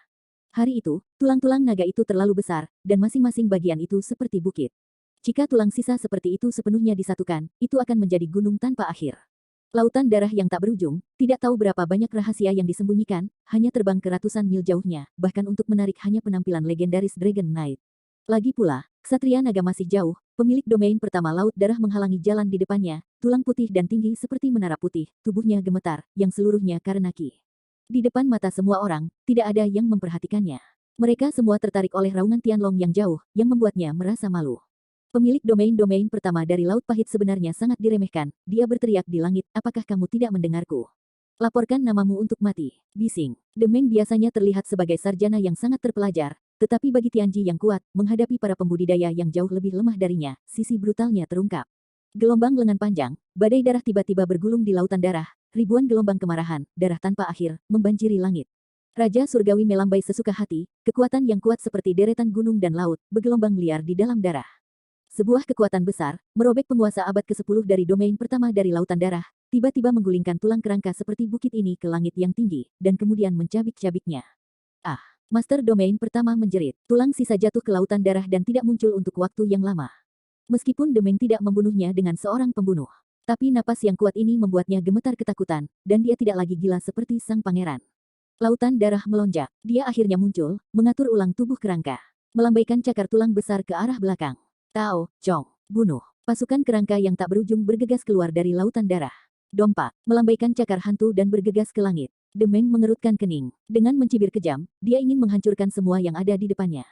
Hari itu, tulang-tulang naga itu terlalu besar, dan masing-masing bagian itu seperti bukit. Jika tulang sisa seperti itu sepenuhnya disatukan, itu akan menjadi gunung tanpa akhir. Lautan darah yang tak berujung, tidak tahu berapa banyak rahasia yang disembunyikan, hanya terbang ke ratusan mil jauhnya, bahkan untuk menarik hanya penampilan legendaris Dragon Knight. Lagi pula, Ksatria Naga masih jauh, pemilik domain pertama laut darah menghalangi jalan di depannya, tulang putih dan tinggi seperti menara putih, tubuhnya gemetar, yang seluruhnya karena ki. Di depan mata semua orang, tidak ada yang memperhatikannya. Mereka semua tertarik oleh raungan Tianlong yang jauh, yang membuatnya merasa malu. Pemilik domain-domain pertama dari Laut Pahit sebenarnya sangat diremehkan, dia berteriak di langit, apakah kamu tidak mendengarku? Laporkan namamu untuk mati. Bising. Demeng biasanya terlihat sebagai sarjana yang sangat terpelajar, tetapi bagi Tianji yang kuat, menghadapi para pembudidaya yang jauh lebih lemah darinya, sisi brutalnya terungkap. Gelombang lengan panjang, badai darah tiba-tiba bergulung di lautan darah, ribuan gelombang kemarahan, darah tanpa akhir, membanjiri langit. Raja Surgawi melambai sesuka hati, kekuatan yang kuat seperti deretan gunung dan laut, bergelombang liar di dalam darah. Sebuah kekuatan besar, merobek penguasa abad ke-10 dari domain pertama dari lautan darah, tiba-tiba menggulingkan tulang kerangka seperti bukit ini ke langit yang tinggi, dan kemudian mencabik-cabiknya. Ah! Master domain pertama menjerit, tulang sisa jatuh ke lautan darah dan tidak muncul untuk waktu yang lama. Meskipun Demeng tidak membunuhnya dengan seorang pembunuh, tapi napas yang kuat ini membuatnya gemetar ketakutan, dan dia tidak lagi gila seperti sang pangeran. Lautan darah melonjak, dia akhirnya muncul, mengatur ulang tubuh kerangka, melambaikan cakar tulang besar ke arah belakang. Tao, Chong, bunuh. Pasukan kerangka yang tak berujung bergegas keluar dari lautan darah. Dompak, melambaikan cakar hantu dan bergegas ke langit. Demeng mengerutkan kening. Dengan mencibir kejam, dia ingin menghancurkan semua yang ada di depannya.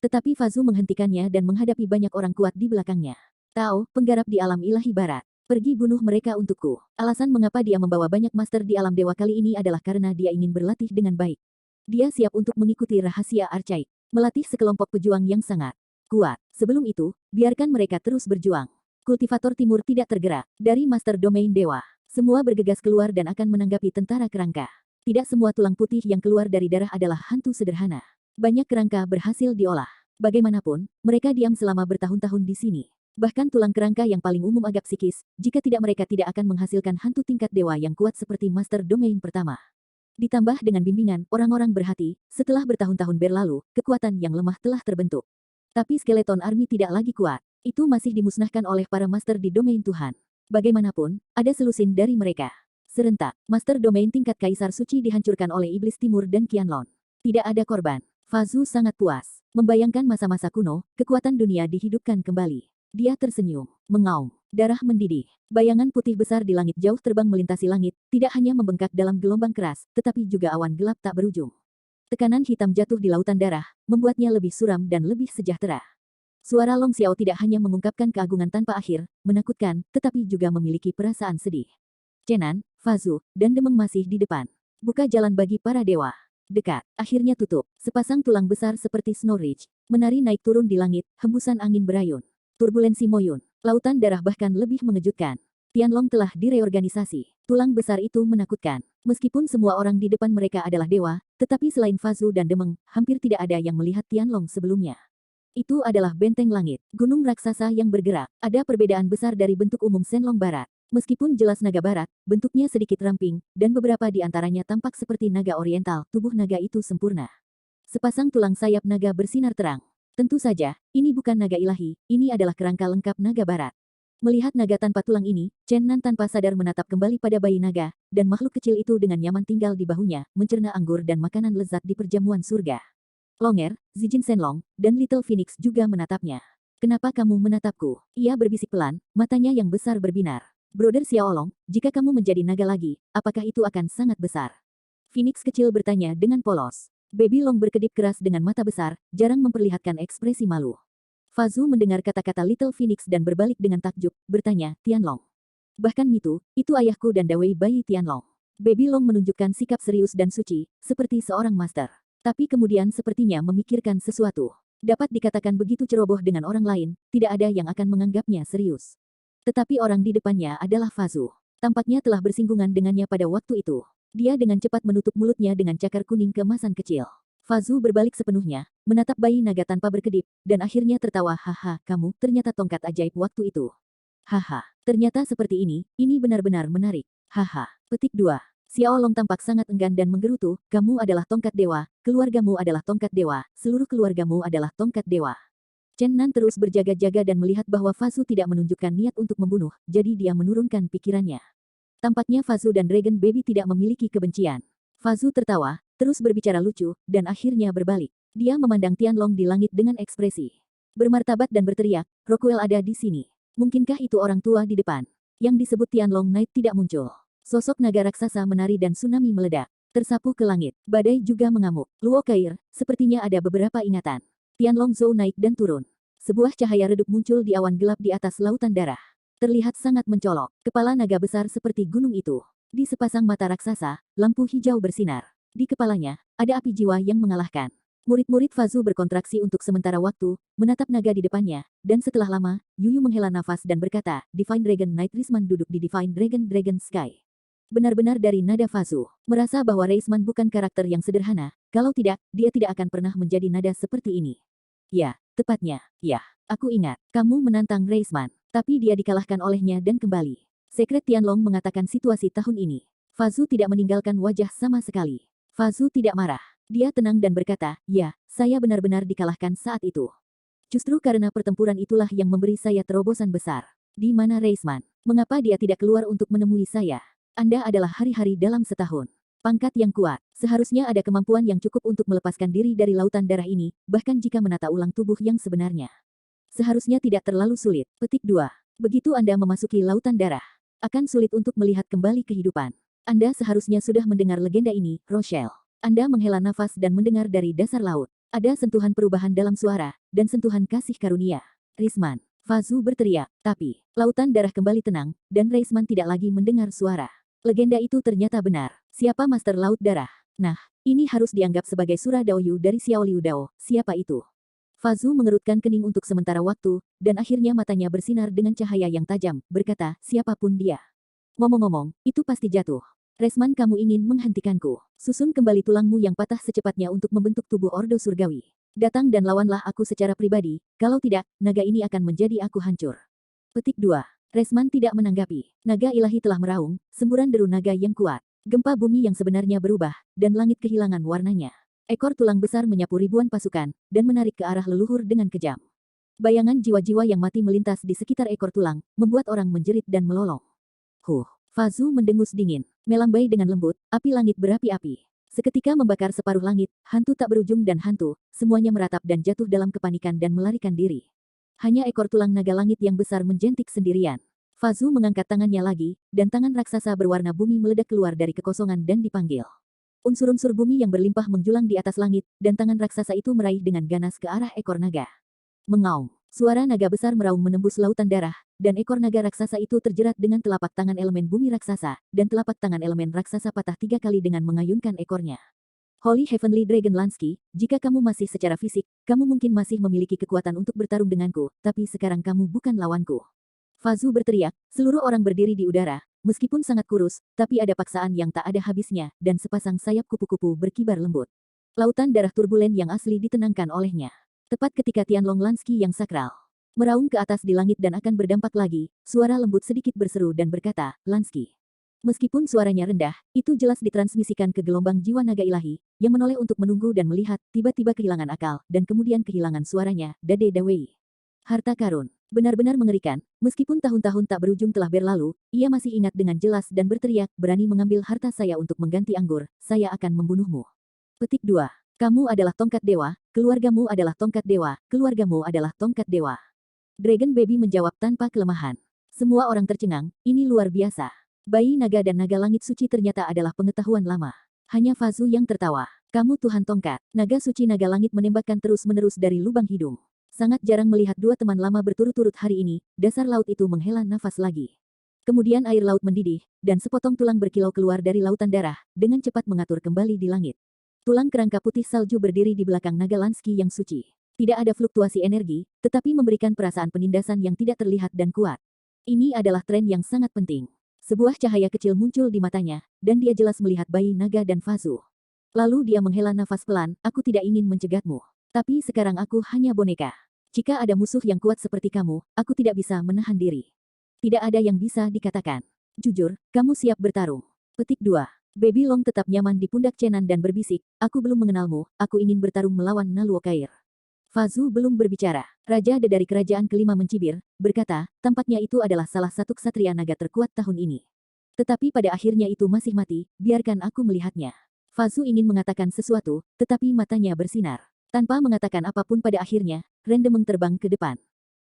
Tetapi Fazu menghentikannya dan menghadapi banyak orang kuat di belakangnya. Tao, penggarap di alam ilahi barat. Pergi bunuh mereka untukku. Alasan mengapa dia membawa banyak master di alam dewa kali ini adalah karena dia ingin berlatih dengan baik. Dia siap untuk mengikuti rahasia Archaik. Melatih sekelompok pejuang yang sangat kuat. Sebelum itu, biarkan mereka terus berjuang. Kultivator Timur tidak tergerak. Dari Master Domain Dewa, semua bergegas keluar dan akan menanggapi tentara kerangka. Tidak semua tulang putih yang keluar dari darah adalah hantu sederhana. Banyak kerangka berhasil diolah. Bagaimanapun, mereka diam selama bertahun-tahun di sini. Bahkan tulang kerangka yang paling umum agak psikis, jika tidak mereka tidak akan menghasilkan hantu tingkat dewa yang kuat seperti Master Domain pertama. Ditambah dengan bimbingan orang-orang berhati, setelah bertahun-tahun berlalu, kekuatan yang lemah telah terbentuk. Tapi skeleton army tidak lagi kuat. Itu masih dimusnahkan oleh para master di domain Tuhan. Bagaimanapun, ada selusin dari mereka. Serentak, master domain tingkat Kaisar Suci dihancurkan oleh Iblis Timur dan Qianlong. Tidak ada korban. Fazu sangat puas. Membayangkan masa-masa kuno, kekuatan dunia dihidupkan kembali. Dia tersenyum, mengaum, darah mendidih. Bayangan putih besar di langit jauh terbang melintasi langit, tidak hanya membengkak dalam gelombang keras, tetapi juga awan gelap tak berujung. Tekanan hitam jatuh di lautan darah, membuatnya lebih suram dan lebih sejahtera. Suara Long Xiao tidak hanya mengungkapkan keagungan tanpa akhir, menakutkan, tetapi juga memiliki perasaan sedih. Chen Nan, Fazu, dan Demeng masih di depan. Buka jalan bagi para dewa. Dekat, akhirnya tutup. Sepasang tulang besar seperti Snow Ridge, menari naik turun di langit, hembusan angin berayun. Turbulensi Moyun, lautan darah bahkan lebih mengejutkan. Tianlong telah direorganisasi. Tulang besar itu menakutkan. Meskipun semua orang di depan mereka adalah dewa, tetapi selain Fazu dan Demeng, hampir tidak ada yang melihat Tianlong sebelumnya. Itu adalah benteng langit, gunung raksasa yang bergerak. Ada perbedaan besar dari bentuk umum Senlong Barat. Meskipun jelas naga barat, bentuknya sedikit ramping, dan beberapa di antaranya tampak seperti naga oriental, tubuh naga itu sempurna. Sepasang tulang sayap naga bersinar terang. Tentu saja, ini bukan naga ilahi, ini adalah kerangka lengkap naga barat. Melihat naga tanpa tulang ini, Chen Nan tanpa sadar menatap kembali pada bayi naga, dan makhluk kecil itu dengan nyaman tinggal di bahunya, mencerna anggur dan makanan lezat di perjamuan surga. Longer, Zijin Senlong, dan Little Phoenix juga menatapnya. Kenapa kamu menatapku? Ia berbisik pelan, matanya yang besar berbinar. Brother Xiaolong, jika kamu menjadi naga lagi, apakah itu akan sangat besar? Phoenix kecil bertanya dengan polos. Baby Long berkedip keras dengan mata besar, jarang memperlihatkan ekspresi malu. Fazu mendengar kata-kata Little Phoenix dan berbalik dengan takjub, bertanya, Tianlong. Bahkan itu ayahku dan Dawei bayi Tianlong. Baby Long menunjukkan sikap serius dan suci, seperti seorang master. Tapi kemudian sepertinya memikirkan sesuatu. Dapat dikatakan begitu ceroboh dengan orang lain, tidak ada yang akan menganggapnya serius. Tetapi orang di depannya adalah Fazu. Tampaknya telah bersinggungan dengannya pada waktu itu. Dia dengan cepat menutup mulutnya dengan cakar kuning kemasan kecil. Fazu berbalik sepenuhnya, menatap bayi naga tanpa berkedip, dan akhirnya tertawa, haha, kamu ternyata tongkat ajaib waktu itu. Haha, ternyata seperti ini benar-benar menarik. Haha, petik 2. Xiaolong tampak sangat enggan dan menggerutu, kamu adalah tongkat dewa, keluargamu adalah tongkat dewa, seluruh keluargamu adalah tongkat dewa. Chen Nan terus berjaga-jaga dan melihat bahwa Fazu tidak menunjukkan niat untuk membunuh, jadi dia menurunkan pikirannya. Tampaknya Fazu dan Dragon Baby tidak memiliki kebencian. Fazu tertawa, terus berbicara lucu, dan akhirnya berbalik. Dia memandang Tianlong di langit dengan ekspresi bermartabat dan berteriak, Rockwell ada di sini. Mungkinkah itu orang tua di depan? Yang disebut Tianlong Knight tidak muncul. Sosok naga raksasa menari dan tsunami meledak. Tersapu ke langit. Badai juga mengamuk. Luo Kair, sepertinya ada beberapa ingatan. Tianlong Zhou naik dan turun. Sebuah cahaya redup muncul di awan gelap di atas lautan darah. Terlihat sangat mencolok. Kepala naga besar seperti gunung itu. Di sepasang mata raksasa, lampu hijau bersinar. Di kepalanya, ada api jiwa yang mengalahkan. Murid-murid Fazu berkontraksi untuk sementara waktu, menatap naga di depannya, dan setelah lama, Yuyu menghela nafas dan berkata, Divine Dragon Knight Risman duduk di Divine Dragon Sky. Benar-benar dari nada Fazu, merasa bahwa Reisman bukan karakter yang sederhana, kalau tidak, dia tidak akan pernah menjadi nada seperti ini. Ya, tepatnya, ya, aku ingat, kamu menantang Reisman, tapi dia dikalahkan olehnya dan kembali. Sekret Tianlong mengatakan situasi tahun ini. Fazu tidak meninggalkan wajah sama sekali. Fazu tidak marah. Dia tenang dan berkata, ya, saya benar-benar dikalahkan saat itu. Justru karena pertempuran itulah yang memberi saya terobosan besar. Di mana Reisman? Mengapa dia tidak keluar untuk menemui saya? Anda adalah hari-hari dalam setahun. Pangkat yang kuat. Seharusnya ada kemampuan yang cukup untuk melepaskan diri dari lautan darah ini, bahkan jika menata ulang tubuh yang sebenarnya. Seharusnya tidak terlalu sulit. Petik 2. Begitu Anda memasuki lautan darah, akan sulit untuk melihat kembali kehidupan. Anda seharusnya sudah mendengar legenda ini, Rochelle. Anda menghela nafas dan mendengar dari dasar laut. Ada sentuhan perubahan dalam suara, dan sentuhan kasih karunia. Reisman. Fazu berteriak, tapi, lautan darah kembali tenang, dan Reisman tidak lagi mendengar suara. Legenda itu ternyata benar. Siapa Master Laut Darah? Nah, ini harus dianggap sebagai surah Daoyu dari Xiaoliu Dao. Siapa itu? Fazu mengerutkan kening untuk sementara waktu, dan akhirnya matanya bersinar dengan cahaya yang tajam, berkata, siapapun dia. Ngomong-ngomong, itu pasti jatuh. Reisman, kamu ingin menghentikanku. Susun kembali tulangmu yang patah secepatnya untuk membentuk tubuh Ordo Surgawi. Datang dan lawanlah aku secara pribadi, kalau tidak, naga ini akan menjadi aku hancur. Petik 2. Reisman tidak menanggapi. Naga ilahi telah meraung, semburan deru naga yang kuat. Gempa bumi yang sebenarnya berubah, dan langit kehilangan warnanya. Ekor tulang besar menyapu ribuan pasukan, dan menarik ke arah leluhur dengan kejam. Bayangan jiwa-jiwa yang mati melintas di sekitar ekor tulang, membuat orang menjerit dan melolong. Fazu mendengus dingin, melambai dengan lembut, api langit berapi-api. Seketika membakar separuh langit, hantu tak berujung dan hantu, semuanya meratap dan jatuh dalam kepanikan dan melarikan diri. Hanya ekor tulang naga langit yang besar menjentik sendirian. Fazu mengangkat tangannya lagi, dan tangan raksasa berwarna bumi meledak keluar dari kekosongan dan dipanggil. Unsur-unsur bumi yang berlimpah menjulang di atas langit, dan tangan raksasa itu meraih dengan ganas ke arah ekor naga. Mengaum. Suara naga besar meraung menembus lautan darah, dan ekor naga raksasa itu terjerat dengan telapak tangan elemen bumi raksasa, dan telapak tangan elemen raksasa patah 3 kali dengan mengayunkan ekornya. Holy Heavenly Dragon Lansky, jika kamu masih secara fisik, kamu mungkin masih memiliki kekuatan untuk bertarung denganku, tapi sekarang kamu bukan lawanku. Fazu berteriak, seluruh orang berdiri di udara, meskipun sangat kurus, tapi ada paksaan yang tak ada habisnya, dan sepasang sayap kupu-kupu berkibar lembut. Lautan darah turbulen yang asli ditenangkan olehnya. Tepat ketika Tianlong Lansky yang sakral meraung ke atas di langit dan akan berdampak lagi, suara lembut sedikit berseru dan berkata, Lansky. Meskipun suaranya rendah, itu jelas ditransmisikan ke gelombang jiwa naga ilahi, yang menoleh untuk menunggu dan melihat, tiba-tiba kehilangan akal, dan kemudian kehilangan suaranya, Dade Dawei. Harta karun. Benar-benar mengerikan, meskipun tahun-tahun tak berujung telah berlalu, ia masih ingat dengan jelas dan berteriak, berani mengambil harta saya untuk mengganti anggur, saya akan membunuhmu. Petik 2. Kamu adalah tongkat dewa, keluargamu adalah tongkat dewa, keluargamu adalah tongkat dewa. Dragon Baby menjawab tanpa kelemahan. Semua orang tercengang, ini luar biasa. Bayi naga dan naga langit suci ternyata adalah pengetahuan lama. Hanya Fazu yang tertawa. Kamu Tuhan Tongkat. Naga suci naga langit menembakkan terus-menerus dari lubang hidung. Sangat jarang melihat dua teman lama berturut-turut hari ini, dasar laut itu menghela nafas lagi. Kemudian air laut mendidih, dan sepotong tulang berkilau keluar dari lautan darah, dengan cepat mengatur kembali di langit. Tulang kerangka putih salju berdiri di belakang naga Lansky yang suci. Tidak ada fluktuasi energi, tetapi memberikan perasaan penindasan yang tidak terlihat dan kuat. Ini adalah tren yang sangat penting. Sebuah cahaya kecil muncul di matanya, dan dia jelas melihat bayi naga dan Fazu. Lalu dia menghela nafas pelan, aku tidak ingin mencegahmu. Tapi sekarang aku hanya boneka. Jika ada musuh yang kuat seperti kamu, aku tidak bisa menahan diri. Tidak ada yang bisa dikatakan. Jujur, kamu siap bertarung. Petik 2. Baby Long tetap nyaman di pundak Chenan dan berbisik, aku belum mengenalmu, aku ingin bertarung melawan Naluokair. Fazu belum berbicara. Raja dari kerajaan kelima mencibir, berkata, tampaknya itu adalah salah satu ksatria naga terkuat tahun ini. Tetapi pada akhirnya itu masih mati, biarkan aku melihatnya. Fazu ingin mengatakan sesuatu, tetapi matanya bersinar. Tanpa mengatakan apapun pada akhirnya, Rendemeng terbang ke depan.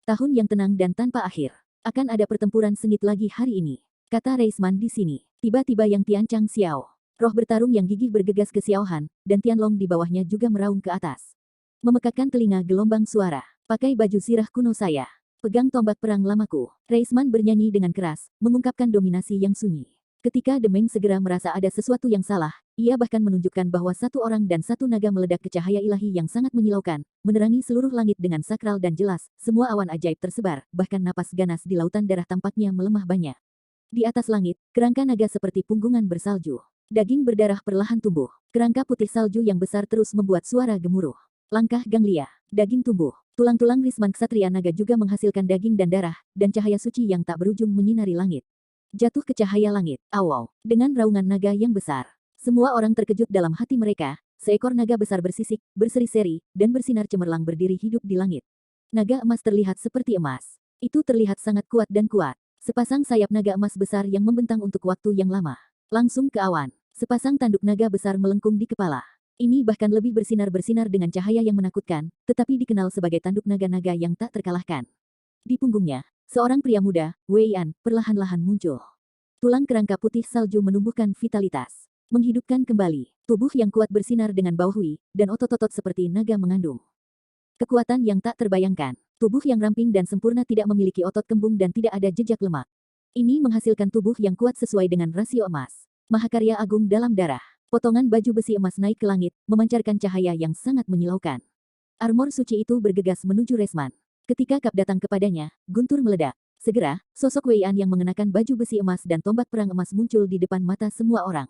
Tahun yang tenang dan tanpa akhir. Akan ada pertempuran sengit lagi hari ini. Kata Reisman di sini. Tiba-tiba yang Tianchang Xiao. Roh bertarung yang gigih bergegas ke Xiao Han, dan Tianlong di bawahnya juga meraung ke atas. Memekakkan telinga gelombang suara. Pakai baju sirah kuno saya. Pegang tombak perang lamaku. Reisman bernyanyi dengan keras, mengungkapkan dominasi yang sunyi. Ketika Demeng segera merasa ada sesuatu yang salah, ia bahkan menunjukkan bahwa satu orang dan satu naga meledak ke cahaya ilahi yang sangat menyilaukan, menerangi seluruh langit dengan sakral dan jelas, semua awan ajaib tersebar, bahkan napas ganas di lautan darah tampaknya melemah banyak. Di atas langit, kerangka naga seperti punggungan bersalju. Daging berdarah perlahan tumbuh. Kerangka putih salju yang besar terus membuat suara gemuruh. Langkah ganglia, daging tumbuh. Tulang-tulang Risman Ksatria Naga juga menghasilkan daging dan darah, dan cahaya suci yang tak berujung menyinari langit. Jatuh ke cahaya langit, awau, dengan raungan naga yang besar. Semua orang terkejut dalam hati mereka, seekor naga besar bersisik, berseri-seri, dan bersinar cemerlang berdiri hidup di langit. Naga emas terlihat seperti emas. Itu terlihat sangat kuat dan kuat. Sepasang sayap naga emas besar yang membentang untuk waktu yang lama. Langsung ke awan. Sepasang tanduk naga besar melengkung di kepala. Ini bahkan lebih bersinar-bersinar dengan cahaya yang menakutkan, tetapi dikenal sebagai tanduk naga-naga yang tak terkalahkan. Di punggungnya, seorang pria muda, Wei An, perlahan-lahan muncul. Tulang kerangka putih salju menumbuhkan vitalitas. Menghidupkan kembali. Tubuh yang kuat bersinar dengan bau hui, dan otot-otot seperti naga mengandung. Kekuatan yang tak terbayangkan. Tubuh yang ramping dan sempurna tidak memiliki otot kembung dan tidak ada jejak lemak. Ini menghasilkan tubuh yang kuat sesuai dengan rasio emas. Mahakarya agung dalam darah. Potongan baju besi emas naik ke langit, memancarkan cahaya yang sangat menyilaukan. Armor suci itu bergegas menuju Resman. Ketika Kap datang kepadanya, guntur meledak. Segera, sosok Wei An yang mengenakan baju besi emas dan tombak perang emas muncul di depan mata semua orang.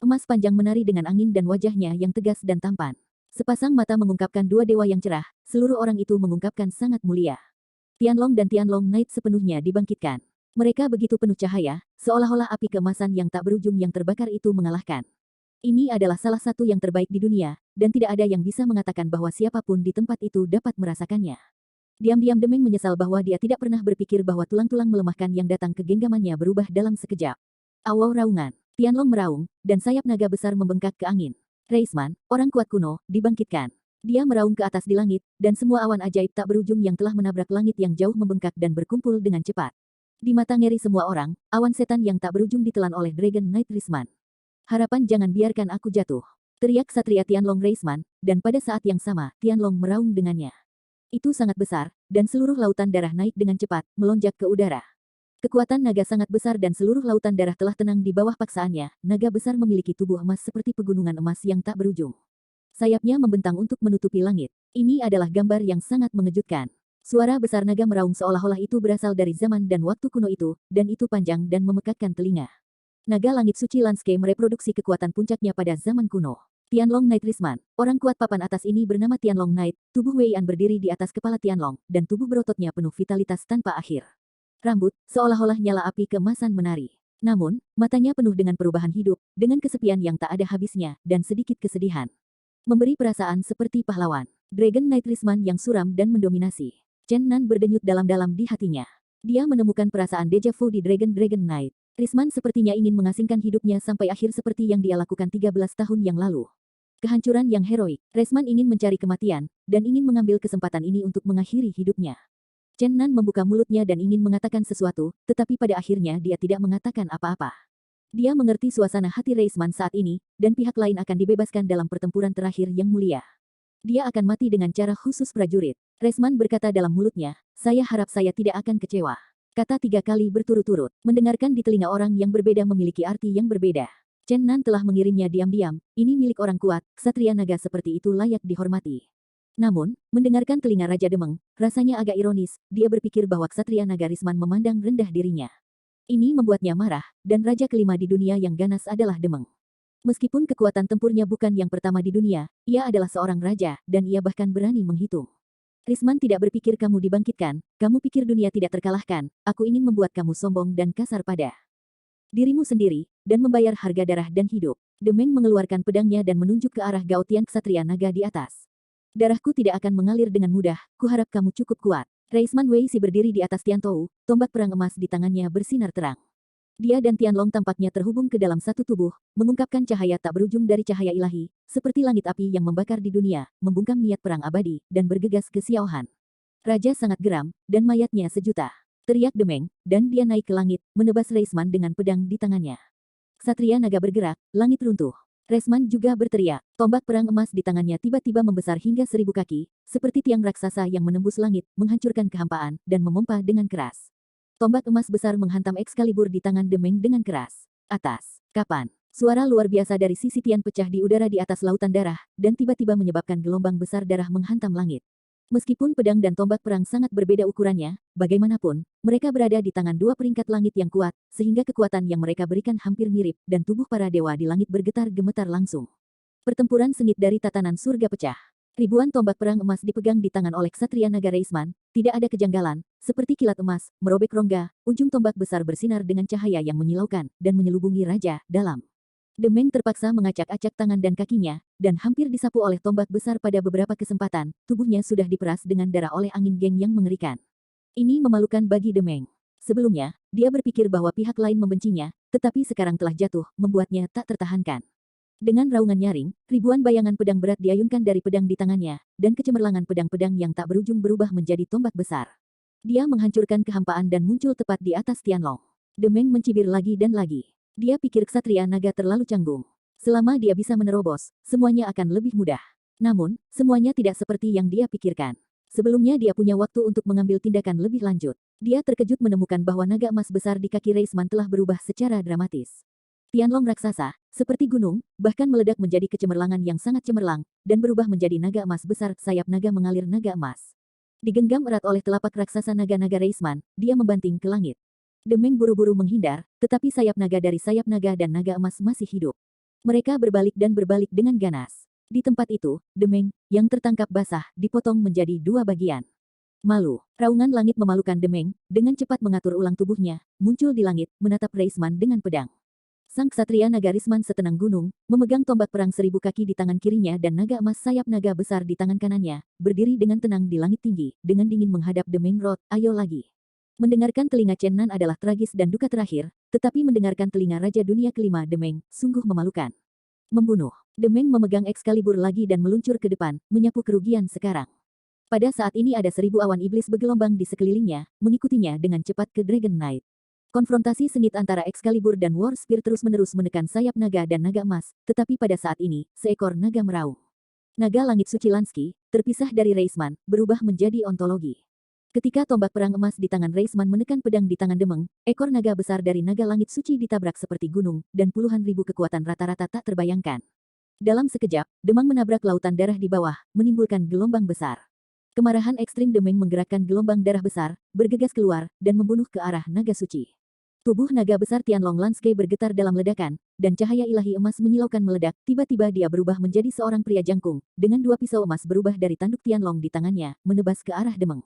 Emas panjang menari dengan angin dan wajahnya yang tegas dan tampan. Sepasang mata mengungkapkan dua dewa yang cerah, seluruh orang itu mengungkapkan sangat mulia. Tianlong dan Tianlong Night sepenuhnya dibangkitkan. Mereka begitu penuh cahaya, seolah-olah api keemasan yang tak berujung yang terbakar itu mengalahkan. Ini adalah salah satu yang terbaik di dunia, dan tidak ada yang bisa mengatakan bahwa siapapun di tempat itu dapat merasakannya. Diam-diam Demeng menyesal bahwa dia tidak pernah berpikir bahwa tulang-tulang melemahkan yang datang ke genggamannya berubah dalam sekejap. Awau raungan. Tianlong meraung, dan sayap naga besar membengkak ke angin. Reisman, orang kuat kuno, dibangkitkan. Dia meraung ke atas di langit, dan semua awan ajaib tak berujung yang telah menabrak langit yang jauh membengkak dan berkumpul dengan cepat. Di mata ngeri semua orang, awan setan yang tak berujung ditelan oleh Dragon Knight Reisman. Harapan jangan biarkan aku jatuh. Teriak Satria Tianlong Reisman, dan pada saat yang sama, Tianlong meraung dengannya. Itu sangat besar, dan seluruh lautan darah naik dengan cepat, melonjak ke udara. Kekuatan naga sangat besar dan seluruh lautan darah telah tenang di bawah paksaannya. Naga besar memiliki tubuh emas seperti pegunungan emas yang tak berujung. Sayapnya membentang untuk menutupi langit. Ini adalah gambar yang sangat mengejutkan. Suara besar naga meraung seolah-olah itu berasal dari zaman dan waktu kuno itu, dan itu panjang dan memekakkan telinga. Naga langit suci Lanske mereproduksi kekuatan puncaknya pada zaman kuno. Tianlong Night Risman, orang kuat papan atas ini bernama Tianlong Night, tubuh Wei An berdiri di atas kepala Tianlong, dan tubuh berototnya penuh vitalitas tanpa akhir. Rambut, seolah-olah nyala api keemasan menari. Namun, matanya penuh dengan perubahan hidup, dengan kesepian yang tak ada habisnya, dan sedikit kesedihan. Memberi perasaan seperti pahlawan. Dragon Knight Risman yang suram dan mendominasi. Chen Nan berdenyut dalam-dalam di hatinya. Dia menemukan perasaan deja vu di Dragon Knight. Risman sepertinya ingin mengasingkan hidupnya sampai akhir seperti yang dia lakukan 13 tahun yang lalu. Kehancuran yang heroik. Risman ingin mencari kematian, dan ingin mengambil kesempatan ini untuk mengakhiri hidupnya. Chen Nan membuka mulutnya dan ingin mengatakan sesuatu, tetapi pada akhirnya dia tidak mengatakan apa-apa. Dia mengerti suasana hati Reisman saat ini, dan pihak lain akan dibebaskan dalam pertempuran terakhir yang mulia. Dia akan mati dengan cara khusus prajurit. Reisman berkata dalam mulutnya, saya harap saya tidak akan kecewa. Kata 3 kali berturut-turut, mendengarkan di telinga orang yang berbeda memiliki arti yang berbeda. Chen Nan telah mengirimnya diam-diam, ini milik orang kuat, ksatria naga seperti itu layak dihormati. Namun, mendengarkan telinga Raja Demeng, rasanya agak ironis, dia berpikir bahwa ksatria naga Risman memandang rendah dirinya. Ini membuatnya marah, dan raja kelima di dunia yang ganas adalah Demeng. Meskipun kekuatan tempurnya bukan yang pertama di dunia, ia adalah seorang raja, dan ia bahkan berani menghitung. Risman tidak berpikir kamu dibangkitkan, kamu pikir dunia tidak terkalahkan, aku ingin membuat kamu sombong dan kasar pada dirimu sendiri, dan membayar harga darah dan hidup. Demeng mengeluarkan pedangnya dan menunjuk ke arah Gaotian ksatria naga di atas. Darahku tidak akan mengalir dengan mudah, kuharap kamu cukup kuat. Reisman Weishi berdiri di atas Tiantou, tombak perang emas di tangannya bersinar terang. Dia dan Tianlong tampaknya terhubung ke dalam satu tubuh, mengungkapkan cahaya tak berujung dari cahaya ilahi, seperti langit api yang membakar di dunia, membungkam niat perang abadi, dan bergegas ke Xiaohan. Raja sangat geram, dan mayatnya sejuta. Teriak Demeng, dan dia naik ke langit, menebas Reisman dengan pedang di tangannya. Ksatria naga bergerak, langit runtuh. Reisman juga berteriak, tombak perang emas di tangannya tiba-tiba membesar hingga 1000 kaki, seperti tiang raksasa yang menembus langit, menghancurkan kehampaan, dan memompa dengan keras. Tombak emas besar menghantam Excalibur di tangan Demeng dengan keras. Atas, kapan? Suara luar biasa dari sisi Tian pecah di udara di atas lautan darah, dan tiba-tiba menyebabkan gelombang besar darah menghantam langit. Meskipun pedang dan tombak perang sangat berbeda ukurannya, bagaimanapun, mereka berada di tangan 2 peringkat langit yang kuat, sehingga kekuatan yang mereka berikan hampir mirip, dan tubuh para dewa di langit bergetar-gemetar langsung. Pertempuran sengit dari tatanan surga pecah. Ribuan tombak perang emas dipegang di tangan oleh ksatria naga Reisman, tidak ada kejanggalan, seperti kilat emas, merobek rongga, ujung tombak besar bersinar dengan cahaya yang menyilaukan, dan menyelubungi raja, dalam. Demeng terpaksa mengacak-acak tangan dan kakinya, dan hampir disapu oleh tombak besar pada beberapa kesempatan, tubuhnya sudah diperas dengan darah oleh angin geng yang mengerikan. Ini memalukan bagi Demeng. Sebelumnya, dia berpikir bahwa pihak lain membencinya, tetapi sekarang telah jatuh, membuatnya tak tertahankan. Dengan raungan nyaring, ribuan bayangan pedang berat diayunkan dari pedang di tangannya, dan kecemerlangan pedang-pedang yang tak berujung berubah menjadi tombak besar. Dia menghancurkan kehampaan dan muncul tepat di atas Tianlong. Demeng mencibir lagi dan lagi. Dia pikir ksatria naga terlalu canggung. Selama dia bisa menerobos, semuanya akan lebih mudah. Namun, semuanya tidak seperti yang dia pikirkan. Sebelumnya dia punya waktu untuk mengambil tindakan lebih lanjut. Dia terkejut menemukan bahwa naga emas besar di kaki Reisman telah berubah secara dramatis. Tianlong raksasa, seperti gunung, bahkan meledak menjadi kecemerlangan yang sangat cemerlang, dan berubah menjadi naga emas besar, sayap naga mengalir naga emas. Digenggam erat oleh telapak raksasa naga-naga Reisman, dia membanting ke langit. Demeng buru-buru menghindar, tetapi sayap naga dari sayap naga dan naga emas masih hidup. Mereka berbalik dan berbalik dengan ganas. Di tempat itu, Demeng, yang tertangkap basah, dipotong menjadi 2 bagian. Malu, raungan langit memalukan Demeng, dengan cepat mengatur ulang tubuhnya, muncul di langit, menatap Reisman dengan pedang. Sang ksatria naga Risman setenang gunung, memegang tombak perang 1000 kaki di tangan kirinya dan naga emas sayap naga besar di tangan kanannya, berdiri dengan tenang di langit tinggi, dengan dingin menghadap Demeng Road, ayo lagi. Mendengarkan telinga Chen Nan adalah tragis dan duka terakhir, tetapi mendengarkan telinga Raja Dunia Kelima Demeng, sungguh memalukan. Membunuh. Demeng memegang Excalibur lagi dan meluncur ke depan, menyapu kerugian sekarang. Pada saat ini ada 1000 awan iblis bergelombang di sekelilingnya, mengikutinya dengan cepat ke Dragon Knight. Konfrontasi sengit antara Excalibur dan War Spear terus-menerus menekan sayap naga dan naga emas, tetapi pada saat ini, seekor naga meraung. Naga langit suci Lansky, terpisah dari Reisman, berubah menjadi ontologi. Ketika tombak perang emas di tangan Reisman menekan pedang di tangan Demeng, ekor naga besar dari naga langit suci ditabrak seperti gunung, dan puluhan ribu kekuatan rata-rata tak terbayangkan. Dalam sekejap, Demang menabrak lautan darah di bawah, menimbulkan gelombang besar. Kemarahan ekstrim Demeng menggerakkan gelombang darah besar, bergegas keluar, dan membunuh ke arah naga suci. Tubuh naga besar Tianlong Landscape bergetar dalam ledakan, dan cahaya ilahi emas menyilaukan meledak. Tiba-tiba dia berubah menjadi seorang pria jangkung, dengan dua pisau emas berubah dari tanduk Tianlong di tangannya, menebas ke arah Demeng.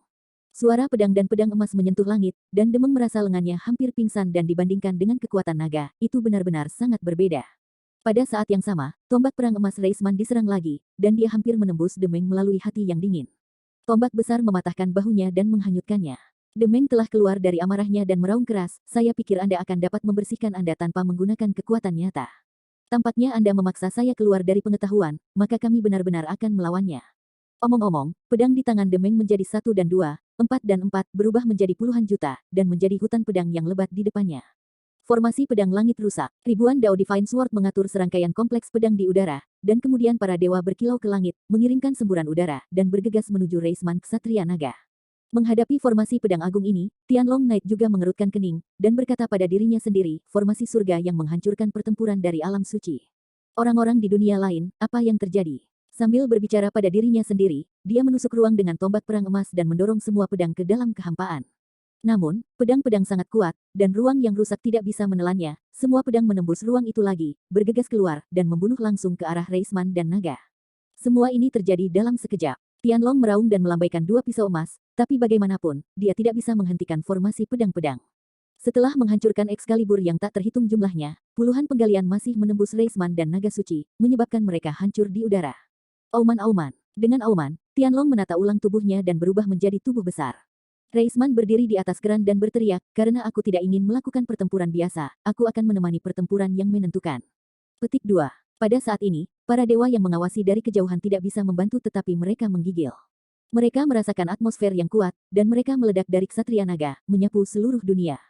Suara pedang dan pedang emas menyentuh langit, dan Demeng merasa lengannya hampir pingsan dan dibandingkan dengan kekuatan naga, itu benar-benar sangat berbeda. Pada saat yang sama, tombak perang emas Reisman diserang lagi, dan dia hampir menembus Demeng melalui hati yang dingin. Tombak besar mematahkan bahunya dan menghanyutkannya. Demeng telah keluar dari amarahnya dan meraung keras, saya pikir Anda akan dapat membersihkan Anda tanpa menggunakan kekuatan nyata. Tampaknya Anda memaksa saya keluar dari pengetahuan, maka kami benar-benar akan melawannya. Omong-omong, pedang di tangan Demeng menjadi 1 dan 2, 4 dan 4 berubah menjadi puluhan juta, dan menjadi hutan pedang yang lebat di depannya. Formasi pedang langit rusak, ribuan Dao Divine Sword mengatur serangkaian kompleks pedang di udara, dan kemudian para dewa berkilau ke langit, mengirimkan semburan udara, dan bergegas menuju Reisman Ksatria Naga. Menghadapi formasi pedang agung ini, Tianlong Knight juga mengerutkan kening, dan berkata pada dirinya sendiri, formasi surga yang menghancurkan pertempuran dari alam suci. Orang-orang di dunia lain, apa yang terjadi? Sambil berbicara pada dirinya sendiri, dia menusuk ruang dengan tombak perang emas dan mendorong semua pedang ke dalam kehampaan. Namun, pedang-pedang sangat kuat, dan ruang yang rusak tidak bisa menelannya. Semua pedang menembus ruang itu lagi, bergegas keluar, dan membunuh langsung ke arah Reisman dan naga. Semua ini terjadi dalam sekejap. Tianlong meraung dan melambaikan dua pisau emas, tapi bagaimanapun, dia tidak bisa menghentikan formasi pedang-pedang. Setelah menghancurkan Excalibur yang tak terhitung jumlahnya, puluhan penggalian masih menembus Reisman dan naga suci, menyebabkan mereka hancur di udara. Auman-auman. Dengan auman, Tianlong menata ulang tubuhnya dan berubah menjadi tubuh besar. Reisman berdiri di atas keran dan berteriak, karena aku tidak ingin melakukan pertempuran biasa, aku akan menemani pertempuran yang menentukan. Petik 2. Pada saat ini, para dewa yang mengawasi dari kejauhan tidak bisa membantu tetapi mereka menggigil. Mereka merasakan atmosfer yang kuat, dan mereka meledak dari Ksatria Naga, menyapu seluruh dunia.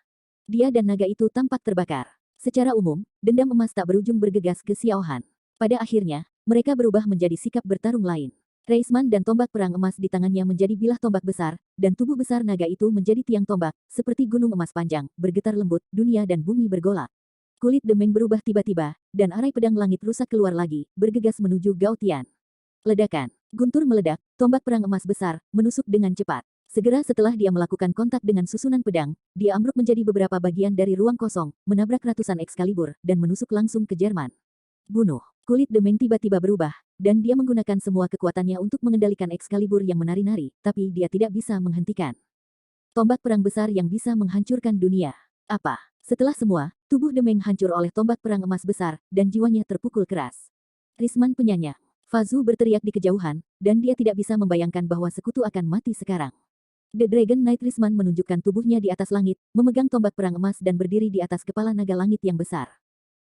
Dia dan naga itu tampak terbakar. Secara umum, dendam emas tak berujung bergegas ke Xiao Han. Pada akhirnya, mereka berubah menjadi sikap bertarung lain. Reisman dan tombak perang emas di tangannya menjadi bilah tombak besar, dan tubuh besar naga itu menjadi tiang tombak, seperti gunung emas panjang, bergetar lembut, dunia dan bumi bergolak. Kulit Demeng berubah tiba-tiba, dan arai pedang langit rusak keluar lagi, bergegas menuju Gao Tian. Ledakan. Guntur meledak, tombak perang emas besar, menusuk dengan cepat. Segera setelah dia melakukan kontak dengan susunan pedang, dia ambruk menjadi beberapa bagian dari ruang kosong, menabrak ratusan Excalibur, dan menusuk langsung ke Jerman. Bunuh. Kulit Demeng tiba-tiba berubah, dan dia menggunakan semua kekuatannya untuk mengendalikan Excalibur yang menari-nari, tapi dia tidak bisa menghentikan. Tombak perang besar yang bisa menghancurkan dunia. Apa? Setelah semua, tubuh Demeng hancur oleh tombak perang emas besar, dan jiwanya terpukul keras. Risman penyayang. Fazu berteriak di kejauhan, dan dia tidak bisa membayangkan bahwa sekutu akan mati sekarang. The Dragon Knight Risman menunjukkan tubuhnya di atas langit, memegang tombak perang emas dan berdiri di atas kepala naga langit yang besar.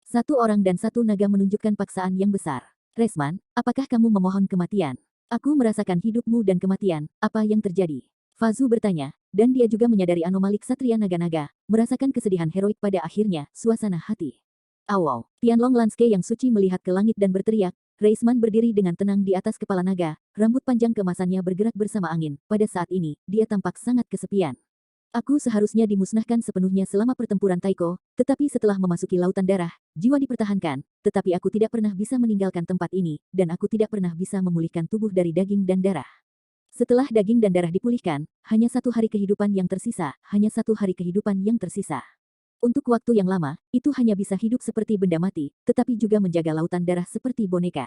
Satu orang dan satu naga menunjukkan paksaan yang besar. Resman, apakah kamu memohon kematian? Aku merasakan hidupmu dan kematian, apa yang terjadi? Fazu bertanya, dan dia juga menyadari anomali Ksatria Naga-Naga, merasakan kesedihan heroik pada akhirnya, suasana hati. Awal, Tianlong Lanske yang suci melihat ke langit dan berteriak, Reisman berdiri dengan tenang di atas kepala naga, rambut panjang keemasannya bergerak bersama angin, pada saat ini, dia tampak sangat kesepian. Aku seharusnya dimusnahkan sepenuhnya selama pertempuran Taiko, tetapi setelah memasuki lautan darah, jiwa dipertahankan, tetapi aku tidak pernah bisa meninggalkan tempat ini, dan aku tidak pernah bisa memulihkan tubuh dari daging dan darah. Setelah daging dan darah dipulihkan, hanya satu hari kehidupan yang tersisa, hanya satu hari kehidupan yang tersisa. Untuk waktu yang lama, itu hanya bisa hidup seperti benda mati, tetapi juga menjaga lautan darah seperti boneka.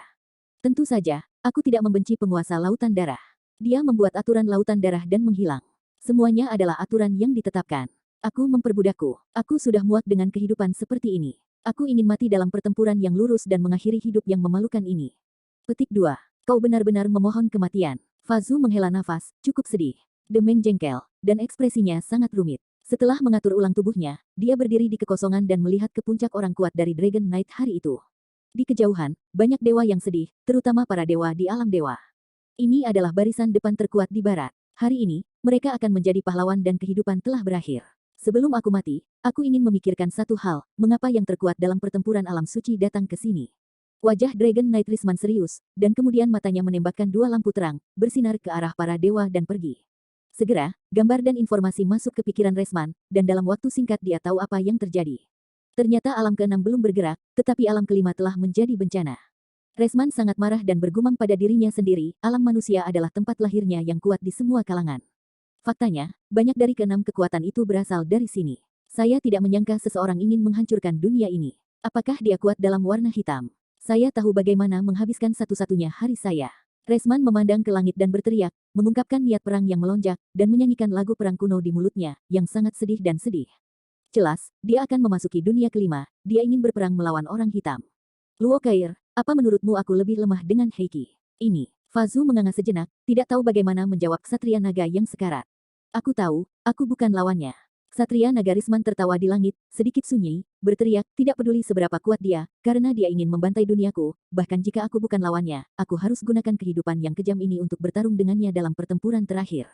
Tentu saja, aku tidak membenci penguasa lautan darah. Dia membuat aturan lautan darah dan menghilang. Semuanya adalah aturan yang ditetapkan. Aku memperbudakku. Aku sudah muak dengan kehidupan seperti ini. Aku ingin mati dalam pertempuran yang lurus dan mengakhiri hidup yang memalukan ini. Petik 2. Kau benar-benar memohon kematian. Fazu menghela nafas, cukup sedih. Demeng jengkel, dan ekspresinya sangat rumit. Setelah mengatur ulang tubuhnya, dia berdiri di kekosongan dan melihat ke puncak orang kuat dari Dragon Knight hari itu. Di kejauhan, banyak dewa yang sedih, terutama para dewa di alam dewa. Ini adalah barisan depan terkuat di barat. Hari ini, mereka akan menjadi pahlawan dan kehidupan telah berakhir. Sebelum aku mati, aku ingin memikirkan satu hal, mengapa yang terkuat dalam pertempuran alam suci datang ke sini. Wajah Dragon Knight Risman serius, dan kemudian matanya menembakkan dua lampu terang, bersinar ke arah para dewa dan pergi. Segera, gambar dan informasi masuk ke pikiran Resman, dan dalam waktu singkat dia tahu apa yang terjadi. Ternyata alam keenam belum bergerak, tetapi alam kelima telah menjadi bencana. Resman sangat marah dan bergumam pada dirinya sendiri, alam manusia adalah tempat lahirnya yang kuat di semua kalangan. Faktanya, banyak dari keenam kekuatan itu berasal dari sini. Saya tidak menyangka seseorang ingin menghancurkan dunia ini. Apakah dia kuat dalam warna hitam? Saya tahu bagaimana menghabiskan satu-satunya hari saya. Resman memandang ke langit dan berteriak, mengungkapkan niat perang yang melonjak, dan menyanyikan lagu perang kuno di mulutnya, yang sangat sedih dan sedih. Jelas, dia akan memasuki dunia kelima, dia ingin berperang melawan orang hitam. Luo Kair, apa menurutmu aku lebih lemah dengan Heiki? Ini, Fazu menganga sejenak, tidak tahu bagaimana menjawab Ksatria Naga yang sekarat. Aku tahu, aku bukan lawannya. Ksatria Naga Risman tertawa di langit, sedikit sunyi, berteriak, tidak peduli seberapa kuat dia, karena dia ingin membantai duniaku, bahkan jika aku bukan lawannya, aku harus gunakan kehidupan yang kejam ini untuk bertarung dengannya dalam pertempuran terakhir.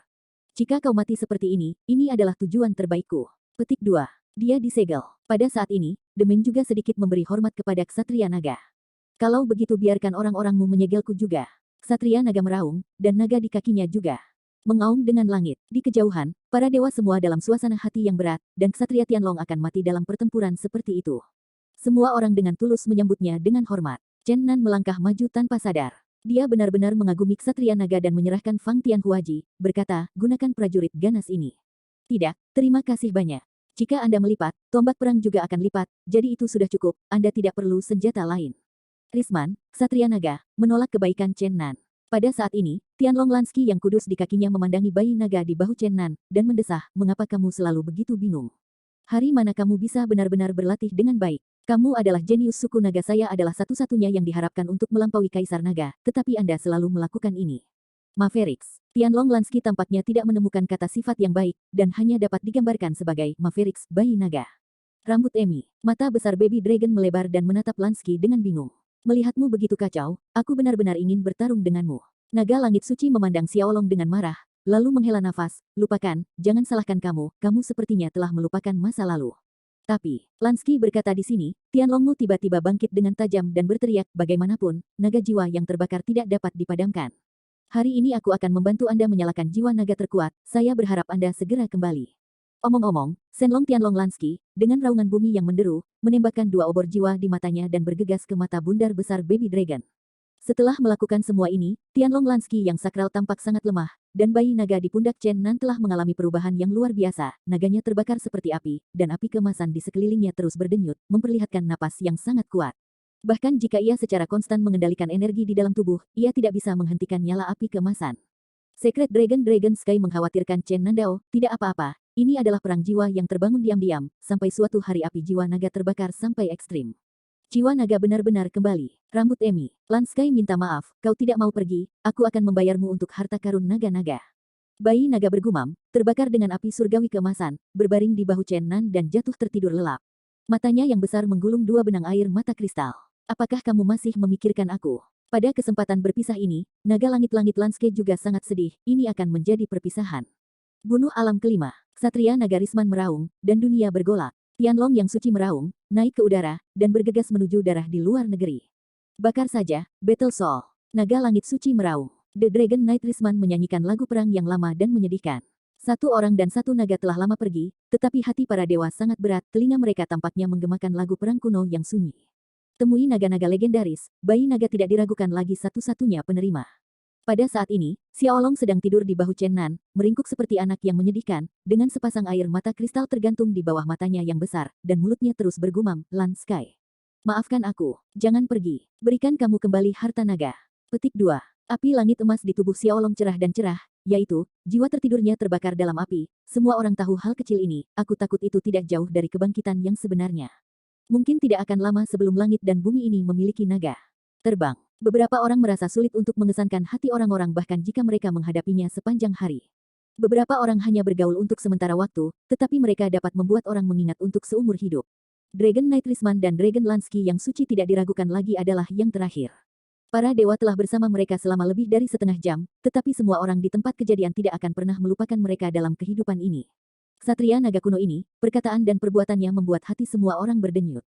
Jika kau mati seperti ini adalah tujuan terbaikku. Petik 2. Dia disegel. Pada saat ini, Demeng juga sedikit memberi hormat kepada Ksatria Naga. Kalau begitu biarkan orang-orangmu menyegelku juga. Ksatria Naga meraung, dan naga di kakinya juga mengaum dengan langit. Di kejauhan, para dewa semua dalam suasana hati yang berat, dan Ksatria Tianlong akan mati dalam pertempuran seperti itu. Semua orang dengan tulus menyambutnya dengan hormat. Chen Nan melangkah maju tanpa sadar. Dia benar-benar mengagumi Ksatria Naga dan menyerahkan Fang Tianhuaji, berkata, gunakan prajurit ganas ini. Tidak, terima kasih banyak. Jika Anda melipat, tombak perang juga akan lipat, jadi itu sudah cukup, Anda tidak perlu senjata lain. Risman, Ksatria Naga, menolak kebaikan Chen Nan. Pada saat ini, Tianlong Lansky yang kudus di kakinya memandangi bayi naga di bahu Chen Nan, dan mendesah, mengapa kamu selalu begitu bingung? Hari mana kamu bisa benar-benar berlatih dengan baik? Kamu adalah jenius suku naga, saya adalah satu-satunya yang diharapkan untuk melampaui Kaisar Naga, tetapi Anda selalu melakukan ini. Mavericks. Tianlong Lansky tampaknya tidak menemukan kata sifat yang baik, dan hanya dapat digambarkan sebagai Mavericks, bayi naga. Rambut Emi, mata besar Baby Dragon melebar dan menatap Lansky dengan bingung. Melihatmu begitu kacau, aku benar-benar ingin bertarung denganmu. Naga langit suci memandang Xiaolong dengan marah, lalu menghela nafas, lupakan, jangan salahkan kamu sepertinya telah melupakan masa lalu. Tapi, Lansky berkata di sini, Tianlongmu tiba-tiba bangkit dengan tajam dan berteriak, bagaimanapun, naga jiwa yang terbakar tidak dapat dipadamkan. Hari ini aku akan membantu Anda menyalakan jiwa naga terkuat, saya berharap Anda segera kembali. Omong-omong, Shenlong Tianlong Lansky, dengan raungan bumi yang menderu, menembakkan 2 obor jiwa di matanya dan bergegas ke mata bundar besar Baby Dragon. Setelah melakukan semua ini, Tianlong Lansky yang sakral tampak sangat lemah, dan bayi naga di pundak Chen Nan telah mengalami perubahan yang luar biasa, naganya terbakar seperti api, dan api kemasan di sekelilingnya terus berdenyut, memperlihatkan napas yang sangat kuat. Bahkan jika ia secara konstan mengendalikan energi di dalam tubuh, ia tidak bisa menghentikan nyala api kemasan. Secret Dragon Sky mengkhawatirkan Chen Nandao, tidak apa-apa, ini adalah perang jiwa yang terbangun diam-diam, sampai suatu hari api jiwa naga terbakar sampai ekstrim. Jiwa naga benar-benar kembali. Rambut Emi, Lansky minta maaf, kau tidak mau pergi, aku akan membayarmu untuk harta karun naga-naga. Bayi naga bergumam, terbakar dengan api surgawi kemasan, berbaring di bahu Chen Nan dan jatuh tertidur lelap. Matanya yang besar menggulung 2 benang air mata kristal. Apakah kamu masih memikirkan aku? Pada kesempatan berpisah ini, naga langit-langit Lansky juga sangat sedih, ini akan menjadi perpisahan. Bunuh alam kelima, Ksatria Naga Risman meraung, dan dunia bergolak. Tianlong yang suci meraung, naik ke udara, dan bergegas menuju darah di luar negeri. Bakar saja, Battle Soul. Naga langit suci meraung. The Dragon Knight Risman menyanyikan lagu perang yang lama dan menyedihkan. 1 orang dan 1 naga telah lama pergi, tetapi hati para dewa sangat berat, telinga mereka tampaknya menggemakan lagu perang kuno yang sunyi. Temui naga-naga legendaris, bayi naga tidak diragukan lagi satu-satunya penerima. Pada saat ini, Xiaolong sedang tidur di bahu Chen Nan, meringkuk seperti anak yang menyedihkan, dengan sepasang air mata kristal tergantung di bawah matanya yang besar, dan mulutnya terus bergumam, Lansky. Maafkan aku, jangan pergi, berikan kamu kembali harta naga. Petik 2. Api langit emas di tubuh Xiaolong cerah dan cerah, yaitu, jiwa tertidurnya terbakar dalam api, semua orang tahu hal kecil ini, aku takut itu tidak jauh dari kebangkitan yang sebenarnya. Mungkin tidak akan lama sebelum langit dan bumi ini memiliki naga terbang. Beberapa orang merasa sulit untuk mengesankan hati orang-orang bahkan jika mereka menghadapinya sepanjang hari. Beberapa orang hanya bergaul untuk sementara waktu, tetapi mereka dapat membuat orang mengingat untuk seumur hidup. Dragon Knight Risman dan Dragon Lansky yang suci tidak diragukan lagi adalah yang terakhir. Para dewa telah bersama mereka selama lebih dari setengah jam, tetapi semua orang di tempat kejadian tidak akan pernah melupakan mereka dalam kehidupan ini. Ksatria naga kuno ini, perkataan dan perbuatannya membuat hati semua orang berdenyut.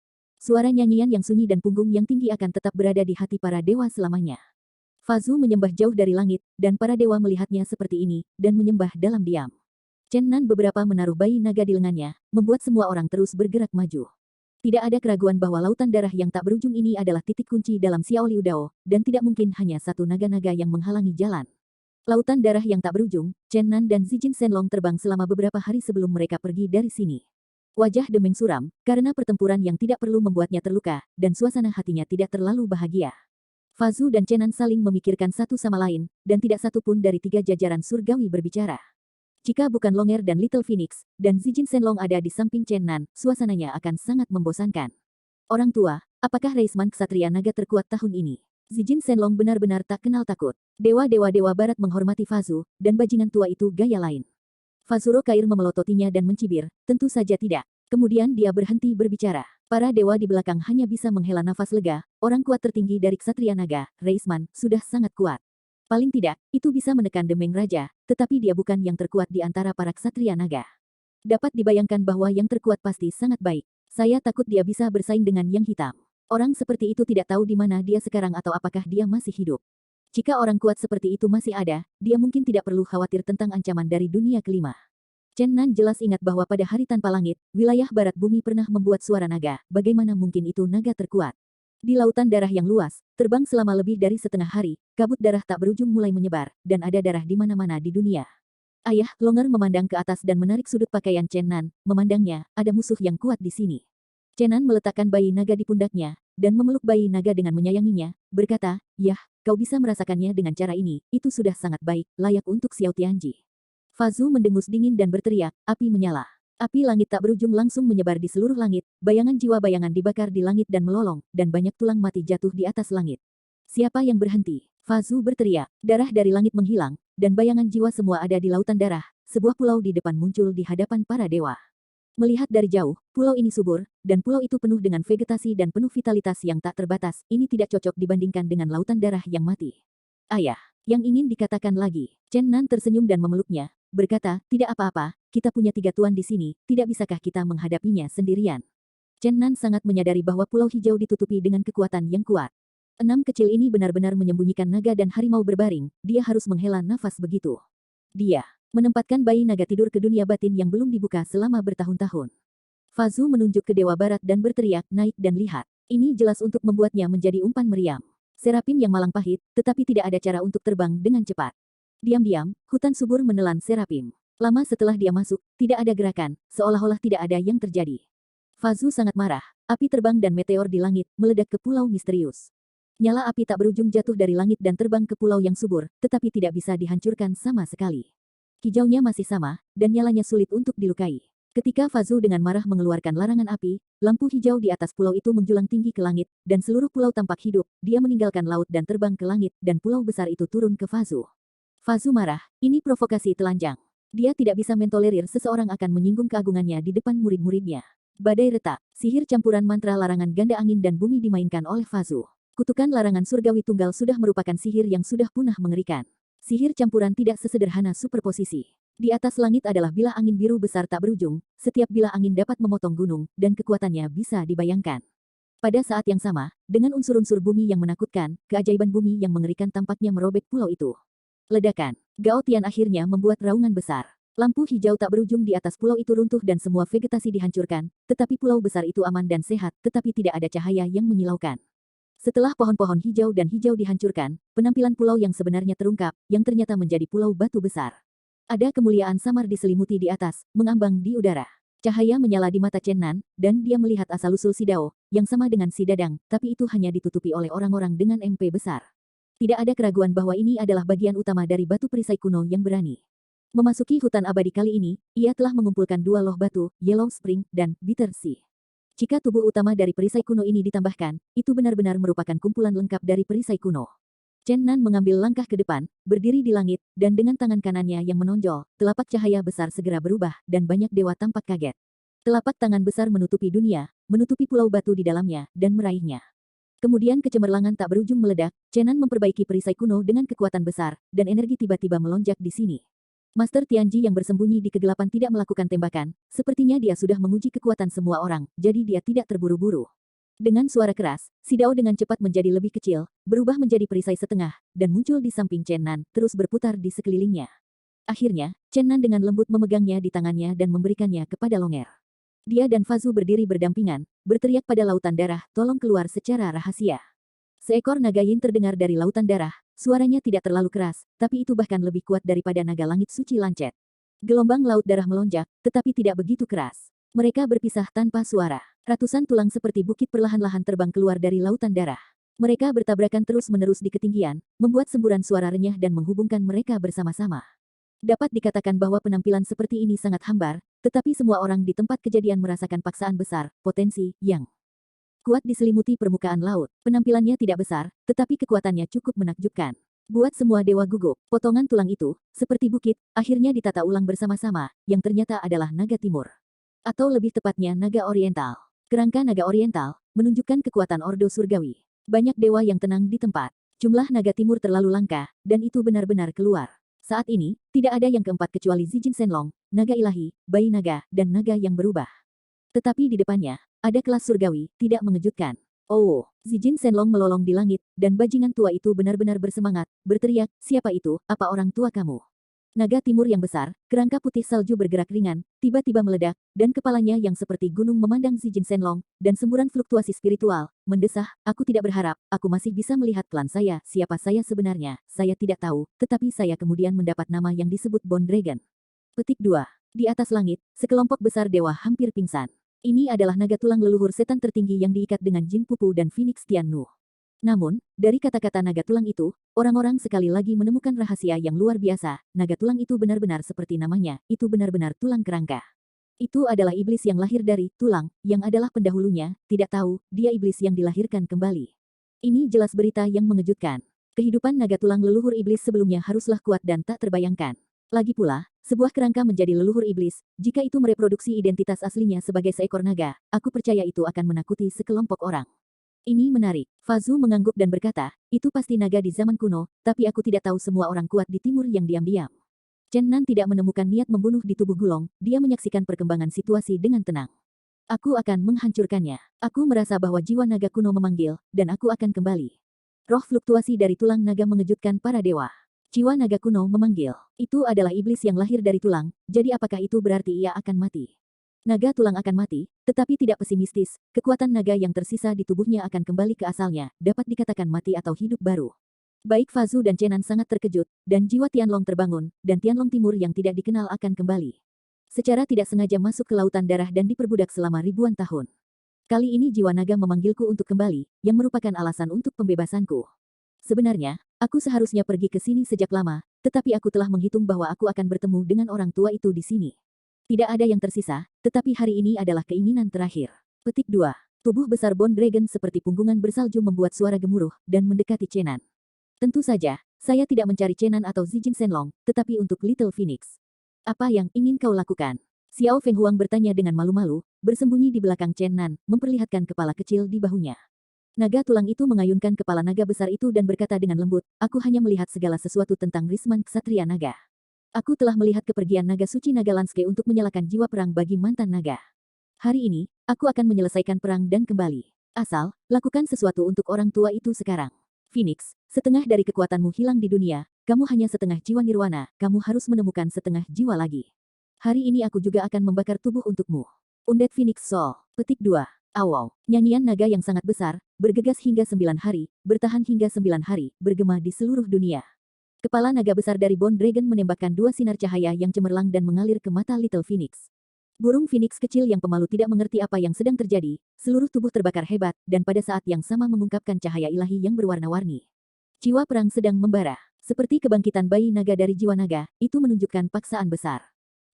Suara nyanyian yang sunyi dan punggung yang tinggi akan tetap berada di hati para dewa selamanya. Fazu menyembah jauh dari langit, dan para dewa melihatnya seperti ini, dan menyembah dalam diam. Chen Nan beberapa menaruh bayi naga di lengannya, membuat semua orang terus bergerak maju. Tidak ada keraguan bahwa lautan darah yang tak berujung ini adalah titik kunci dalam Xiao Liu Dao, dan tidak mungkin hanya satu naga-naga yang menghalangi jalan. Lautan darah yang tak berujung, Chen Nan dan Zijin Shenlong terbang selama beberapa hari sebelum mereka pergi dari sini. Wajah Demeng suram, karena pertempuran yang tidak perlu membuatnya terluka, dan suasana hatinya tidak terlalu bahagia. Fazu dan Chen Nan saling memikirkan satu sama lain, dan tidak satu pun dari tiga jajaran surgawi berbicara. Jika bukan Longer dan Little Phoenix, dan Zijin Shenlong ada di samping Chen Nan, suasananya akan sangat membosankan. Orang tua, apakah Reisman Ksatria Naga terkuat tahun ini? Zijin Shenlong benar-benar tak kenal takut. Dewa-dewa barat menghormati Fazu, dan bajingan tua itu gaya lain. Fazuro Kair memelototinya dan mencibir, tentu saja tidak. Kemudian dia berhenti berbicara. Para dewa di belakang hanya bisa menghela nafas lega, orang kuat tertinggi dari Ksatria Naga, Reisman, sudah sangat kuat. Paling tidak, itu bisa menekan Demeng Raja, tetapi dia bukan yang terkuat di antara para Ksatria Naga. Dapat dibayangkan bahwa yang terkuat pasti sangat baik. Saya takut dia bisa bersaing dengan Yang Hitam. Orang seperti itu tidak tahu di mana dia sekarang atau apakah dia masih hidup. Jika orang kuat seperti itu masih ada, dia mungkin tidak perlu khawatir tentang ancaman dari dunia kelima. Chen Nan jelas ingat bahwa pada hari tanpa langit, wilayah barat bumi pernah membuat suara naga, bagaimana mungkin itu naga terkuat. Di lautan darah yang luas, terbang selama lebih dari setengah hari, kabut darah tak berujung mulai menyebar, dan ada darah di mana-mana di dunia. Ayah, Longer memandang ke atas dan menarik sudut pakaian Chen Nan, memandangnya, ada musuh yang kuat di sini. Chen Nan meletakkan bayi naga di pundaknya, dan memeluk bayi naga dengan menyayanginya, berkata, "Yah, kau bisa merasakannya dengan cara ini, itu sudah sangat baik, layak untuk Xiao Tianji." Fazu mendengus dingin dan berteriak, api menyala. Api langit tak berujung langsung menyebar di seluruh langit, bayangan jiwa bayangan dibakar di langit dan melolong, dan banyak tulang mati jatuh di atas langit. Siapa yang berhenti? Fazu berteriak, darah dari langit menghilang, dan bayangan jiwa semua ada di lautan darah, sebuah pulau di depan muncul di hadapan para dewa. Melihat dari jauh, pulau ini subur, dan pulau itu penuh dengan vegetasi dan penuh vitalitas yang tak terbatas, ini tidak cocok dibandingkan dengan lautan darah yang mati. Ayah, yang ingin dikatakan lagi. Chen Nan tersenyum dan memeluknya, berkata, tidak apa-apa, kita punya 3 tuan di sini, tidak bisakah kita menghadapinya sendirian? Chen Nan sangat menyadari bahwa pulau hijau ditutupi dengan kekuatan yang kuat. 6 kecil ini benar-benar menyembunyikan naga dan harimau berbaring, dia harus menghela nafas begitu. Dia menempatkan bayi naga tidur ke dunia batin yang belum dibuka selama bertahun-tahun. Fazu menunjuk ke Dewa Barat dan berteriak, naik dan lihat. Ini jelas untuk membuatnya menjadi umpan meriam. Serapim yang malang pahit, tetapi tidak ada cara untuk terbang dengan cepat. Diam-diam, hutan subur menelan Serapim. Lama setelah dia masuk, tidak ada gerakan, seolah-olah tidak ada yang terjadi. Fazu sangat marah, api terbang dan meteor di langit, meledak ke pulau misterius. Nyala api tak berujung jatuh dari langit dan terbang ke pulau yang subur, tetapi tidak bisa dihancurkan sama sekali. Hijaunya masih sama, dan nyalanya sulit untuk dilukai. Ketika Fazu dengan marah mengeluarkan larangan api, lampu hijau di atas pulau itu menjulang tinggi ke langit, dan seluruh pulau tampak hidup, dia meninggalkan laut dan terbang ke langit, dan pulau besar itu turun ke Fazu. Fazu marah, ini provokasi telanjang. Dia tidak bisa mentolerir seseorang akan menyinggung keagungannya di depan murid-muridnya. Badai retak, sihir campuran mantra larangan ganda angin dan bumi dimainkan oleh Fazu. Kutukan larangan surgawi tunggal sudah merupakan sihir yang sudah punah mengerikan. Sihir campuran tidak sesederhana superposisi. Di atas langit adalah bilah angin biru besar tak berujung, setiap bilah angin dapat memotong gunung, dan kekuatannya bisa dibayangkan. Pada saat yang sama, dengan unsur-unsur bumi yang menakutkan, keajaiban bumi yang mengerikan tampaknya merobek pulau itu. Ledakan. Gao Tian akhirnya membuat raungan besar. Lampu hijau tak berujung di atas pulau itu runtuh dan semua vegetasi dihancurkan, tetapi pulau besar itu aman dan sehat, tetapi tidak ada cahaya yang menyilaukan. Setelah pohon-pohon hijau dan hijau dihancurkan, penampilan pulau yang sebenarnya terungkap, yang ternyata menjadi pulau batu besar. Ada kemuliaan samar diselimuti di atas, mengambang di udara. Cahaya menyala di mata Chen Nan, dan dia melihat asal-usul si Dao, yang sama dengan si Dadang, tapi itu hanya ditutupi oleh orang-orang dengan MP besar. Tidak ada keraguan bahwa ini adalah bagian utama dari batu perisai kuno yang berani. Memasuki hutan abadi kali ini, ia telah mengumpulkan 2 loh batu, Yellow Spring, dan Bitter Sea. Jika tubuh utama dari perisai kuno ini ditambahkan, itu benar-benar merupakan kumpulan lengkap dari perisai kuno. Chen Nan mengambil langkah ke depan, berdiri di langit, dan dengan tangan kanannya yang menonjol, telapak cahaya besar segera berubah, dan banyak dewa tampak kaget. Telapak tangan besar menutupi dunia, menutupi pulau batu di dalamnya, dan meraihnya. Kemudian kecemerlangan tak berujung meledak, Chen Nan memperbaiki perisai kuno dengan kekuatan besar, dan energi tiba-tiba melonjak di sini. Master Tianji yang bersembunyi di kegelapan tidak melakukan tembakan, sepertinya dia sudah menguji kekuatan semua orang, jadi dia tidak terburu-buru. Dengan suara keras, si Dao dengan cepat menjadi lebih kecil, berubah menjadi perisai setengah, dan muncul di samping Chen Nan, terus berputar di sekelilingnya. Akhirnya, Chen Nan dengan lembut memegangnya di tangannya dan memberikannya kepada Longer. Dia dan Fazu berdiri berdampingan, berteriak pada lautan darah, tolong keluar secara rahasia. Seekor naga yin terdengar dari lautan darah, suaranya tidak terlalu keras, tapi itu bahkan lebih kuat daripada naga langit suci Lancet. Gelombang laut darah melonjak, tetapi tidak begitu keras. Mereka berpisah tanpa suara. Ratusan tulang seperti bukit perlahan-lahan terbang keluar dari lautan darah. Mereka bertabrakan terus-menerus di ketinggian, membuat semburan suara renyah dan menghubungkan mereka bersama-sama. Dapat dikatakan bahwa penampilan seperti ini sangat hambar, tetapi semua orang di tempat kejadian merasakan paksaan besar, potensi, yang kuat diselimuti permukaan laut. Penampilannya tidak besar, tetapi kekuatannya cukup menakjubkan. Buat semua dewa gugup, potongan tulang itu, seperti bukit, akhirnya ditata ulang bersama-sama, yang ternyata adalah naga timur. Atau lebih tepatnya naga oriental. Kerangka naga oriental, menunjukkan kekuatan ordo surgawi. Banyak dewa yang tenang di tempat. Jumlah naga timur terlalu langka, dan itu benar-benar keluar. Saat ini, tidak ada yang keempat kecuali Zijin Shenlong, naga ilahi, bayi naga, dan naga yang berubah. Tetapi di depannya, ada kelas surgawi, tidak mengejutkan. Oh, Zijin Shenlong melolong di langit, dan bajingan tua itu benar-benar bersemangat, berteriak, siapa itu, apa orang tua kamu? Naga timur yang besar, kerangka putih salju bergerak ringan, tiba-tiba meledak, dan kepalanya yang seperti gunung memandang Zijin Shenlong, dan semburan fluktuasi spiritual, mendesah, aku tidak berharap, aku masih bisa melihat klan saya, siapa saya sebenarnya, saya tidak tahu, tetapi saya kemudian mendapat nama yang disebut Bone Dragon. Petik 2. Di atas langit, sekelompok besar dewa hampir pingsan. Ini adalah naga tulang leluhur setan tertinggi yang diikat dengan Jin Pupu dan Phoenix Tiannu. Namun, dari kata-kata naga tulang itu, orang-orang sekali lagi menemukan rahasia yang luar biasa. Naga tulang itu benar-benar seperti namanya, itu benar-benar tulang kerangka. Itu adalah iblis yang lahir dari tulang, yang adalah pendahulunya, tidak tahu, dia iblis yang dilahirkan kembali. Ini jelas berita yang mengejutkan. Kehidupan naga tulang leluhur iblis sebelumnya haruslah kuat dan tak terbayangkan. Lagi pula, sebuah kerangka menjadi leluhur iblis, jika itu mereproduksi identitas aslinya sebagai seekor naga, aku percaya itu akan menakuti sekelompok orang. Ini menarik. Fazu mengangguk dan berkata, itu pasti naga di zaman kuno, tapi aku tidak tahu semua orang kuat di timur yang diam-diam. Chen Nan tidak menemukan niat membunuh di tubuh Gulong, dia menyaksikan perkembangan situasi dengan tenang. Aku akan menghancurkannya. Aku merasa bahwa jiwa naga kuno memanggil, dan aku akan kembali. Roh fluktuasi dari tulang naga mengejutkan para dewa. Jiwa naga kuno memanggil. Itu adalah iblis yang lahir dari tulang, jadi apakah itu berarti ia akan mati? Naga tulang akan mati, tetapi tidak pesimistis, kekuatan naga yang tersisa di tubuhnya akan kembali ke asalnya, dapat dikatakan mati atau hidup baru. Baik Fazu dan Chenan sangat terkejut, dan jiwa Tianlong terbangun, dan Tianlong Timur yang tidak dikenal akan kembali. Secara tidak sengaja masuk ke lautan darah dan diperbudak selama ribuan tahun. Kali ini jiwa naga memanggilku untuk kembali, yang merupakan alasan untuk pembebasanku. Sebenarnya, aku seharusnya pergi ke sini sejak lama, tetapi aku telah menghitung bahwa aku akan bertemu dengan orang tua itu di sini. Tidak ada yang tersisa, tetapi hari ini adalah keinginan terakhir. Petik 2. Tubuh besar Bone Dragon seperti punggungan bersalju membuat suara gemuruh, dan mendekati Chenan. Tentu saja, saya tidak mencari Chenan atau Zijin Shenlong, tetapi untuk Little Phoenix. Apa yang ingin kau lakukan? Xiao Feng Huang bertanya dengan malu-malu, bersembunyi di belakang Chenan, memperlihatkan kepala kecil di bahunya. Naga tulang itu mengayunkan kepala naga besar itu dan berkata dengan lembut, aku hanya melihat segala sesuatu tentang Risman Ksatria Naga. Aku telah melihat kepergian naga suci naga Lanske untuk menyalakan jiwa perang bagi mantan naga. Hari ini, aku akan menyelesaikan perang dan kembali. Asal, lakukan sesuatu untuk orang tua itu sekarang. Phoenix, setengah dari kekuatanmu hilang di dunia, kamu hanya setengah jiwa nirwana, kamu harus menemukan setengah jiwa lagi. Hari ini aku juga akan membakar tubuh untukmu. Undead Phoenix Soul. Petik 2. Awow, nyanyian naga yang sangat besar, bergegas hingga 9 hari, bertahan hingga 9 hari, bergema di seluruh dunia. Kepala naga besar dari Bone Dragon menembakkan 2 sinar cahaya yang cemerlang dan mengalir ke mata Little Phoenix. Burung Phoenix kecil yang pemalu tidak mengerti apa yang sedang terjadi, seluruh tubuh terbakar hebat, dan pada saat yang sama mengungkapkan cahaya ilahi yang berwarna-warni. Jiwa perang sedang membara. Seperti kebangkitan bayi naga dari jiwa naga, itu menunjukkan paksaan besar.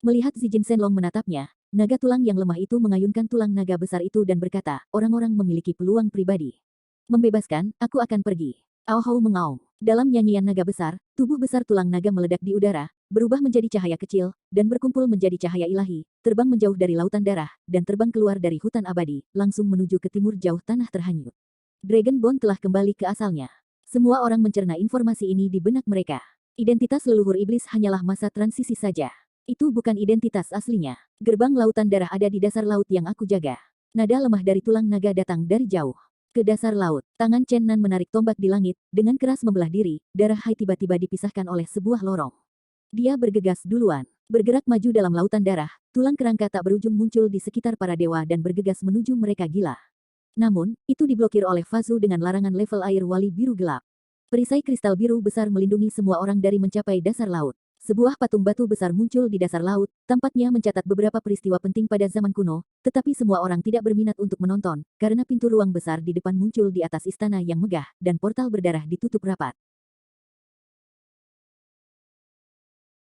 Melihat Zijin Shenlong menatapnya, naga tulang yang lemah itu mengayunkan tulang naga besar itu dan berkata, orang-orang memiliki peluang pribadi. Membebaskan, aku akan pergi. Aohou mengaum. Dalam nyanyian naga besar, tubuh besar tulang naga meledak di udara, berubah menjadi cahaya kecil, dan berkumpul menjadi cahaya ilahi, terbang menjauh dari lautan darah, dan terbang keluar dari hutan abadi, langsung menuju ke timur jauh tanah terhanyut. Dragon Bone telah kembali ke asalnya. Semua orang mencerna informasi ini di benak mereka. Identitas leluhur iblis hanyalah masa transisi saja. Itu bukan identitas aslinya. Gerbang lautan darah ada di dasar laut yang aku jaga. Nada lemah dari tulang naga datang dari jauh. Ke dasar laut, tangan Chen Nan menarik tombak di langit, dengan keras membelah diri, darah Hai tiba-tiba dipisahkan oleh sebuah lorong. Dia bergegas duluan. Bergerak maju dalam lautan darah, tulang kerangka tak berujung muncul di sekitar para dewa dan bergegas menuju mereka gila. Namun, itu diblokir oleh Fazu dengan larangan level air wali biru gelap. Perisai kristal biru besar melindungi semua orang dari mencapai dasar laut. Sebuah patung batu besar muncul di dasar laut, tampaknya mencatat beberapa peristiwa penting pada zaman kuno, tetapi semua orang tidak berminat untuk menonton, karena pintu ruang besar di depan muncul di atas istana yang megah, dan portal berdarah ditutup rapat.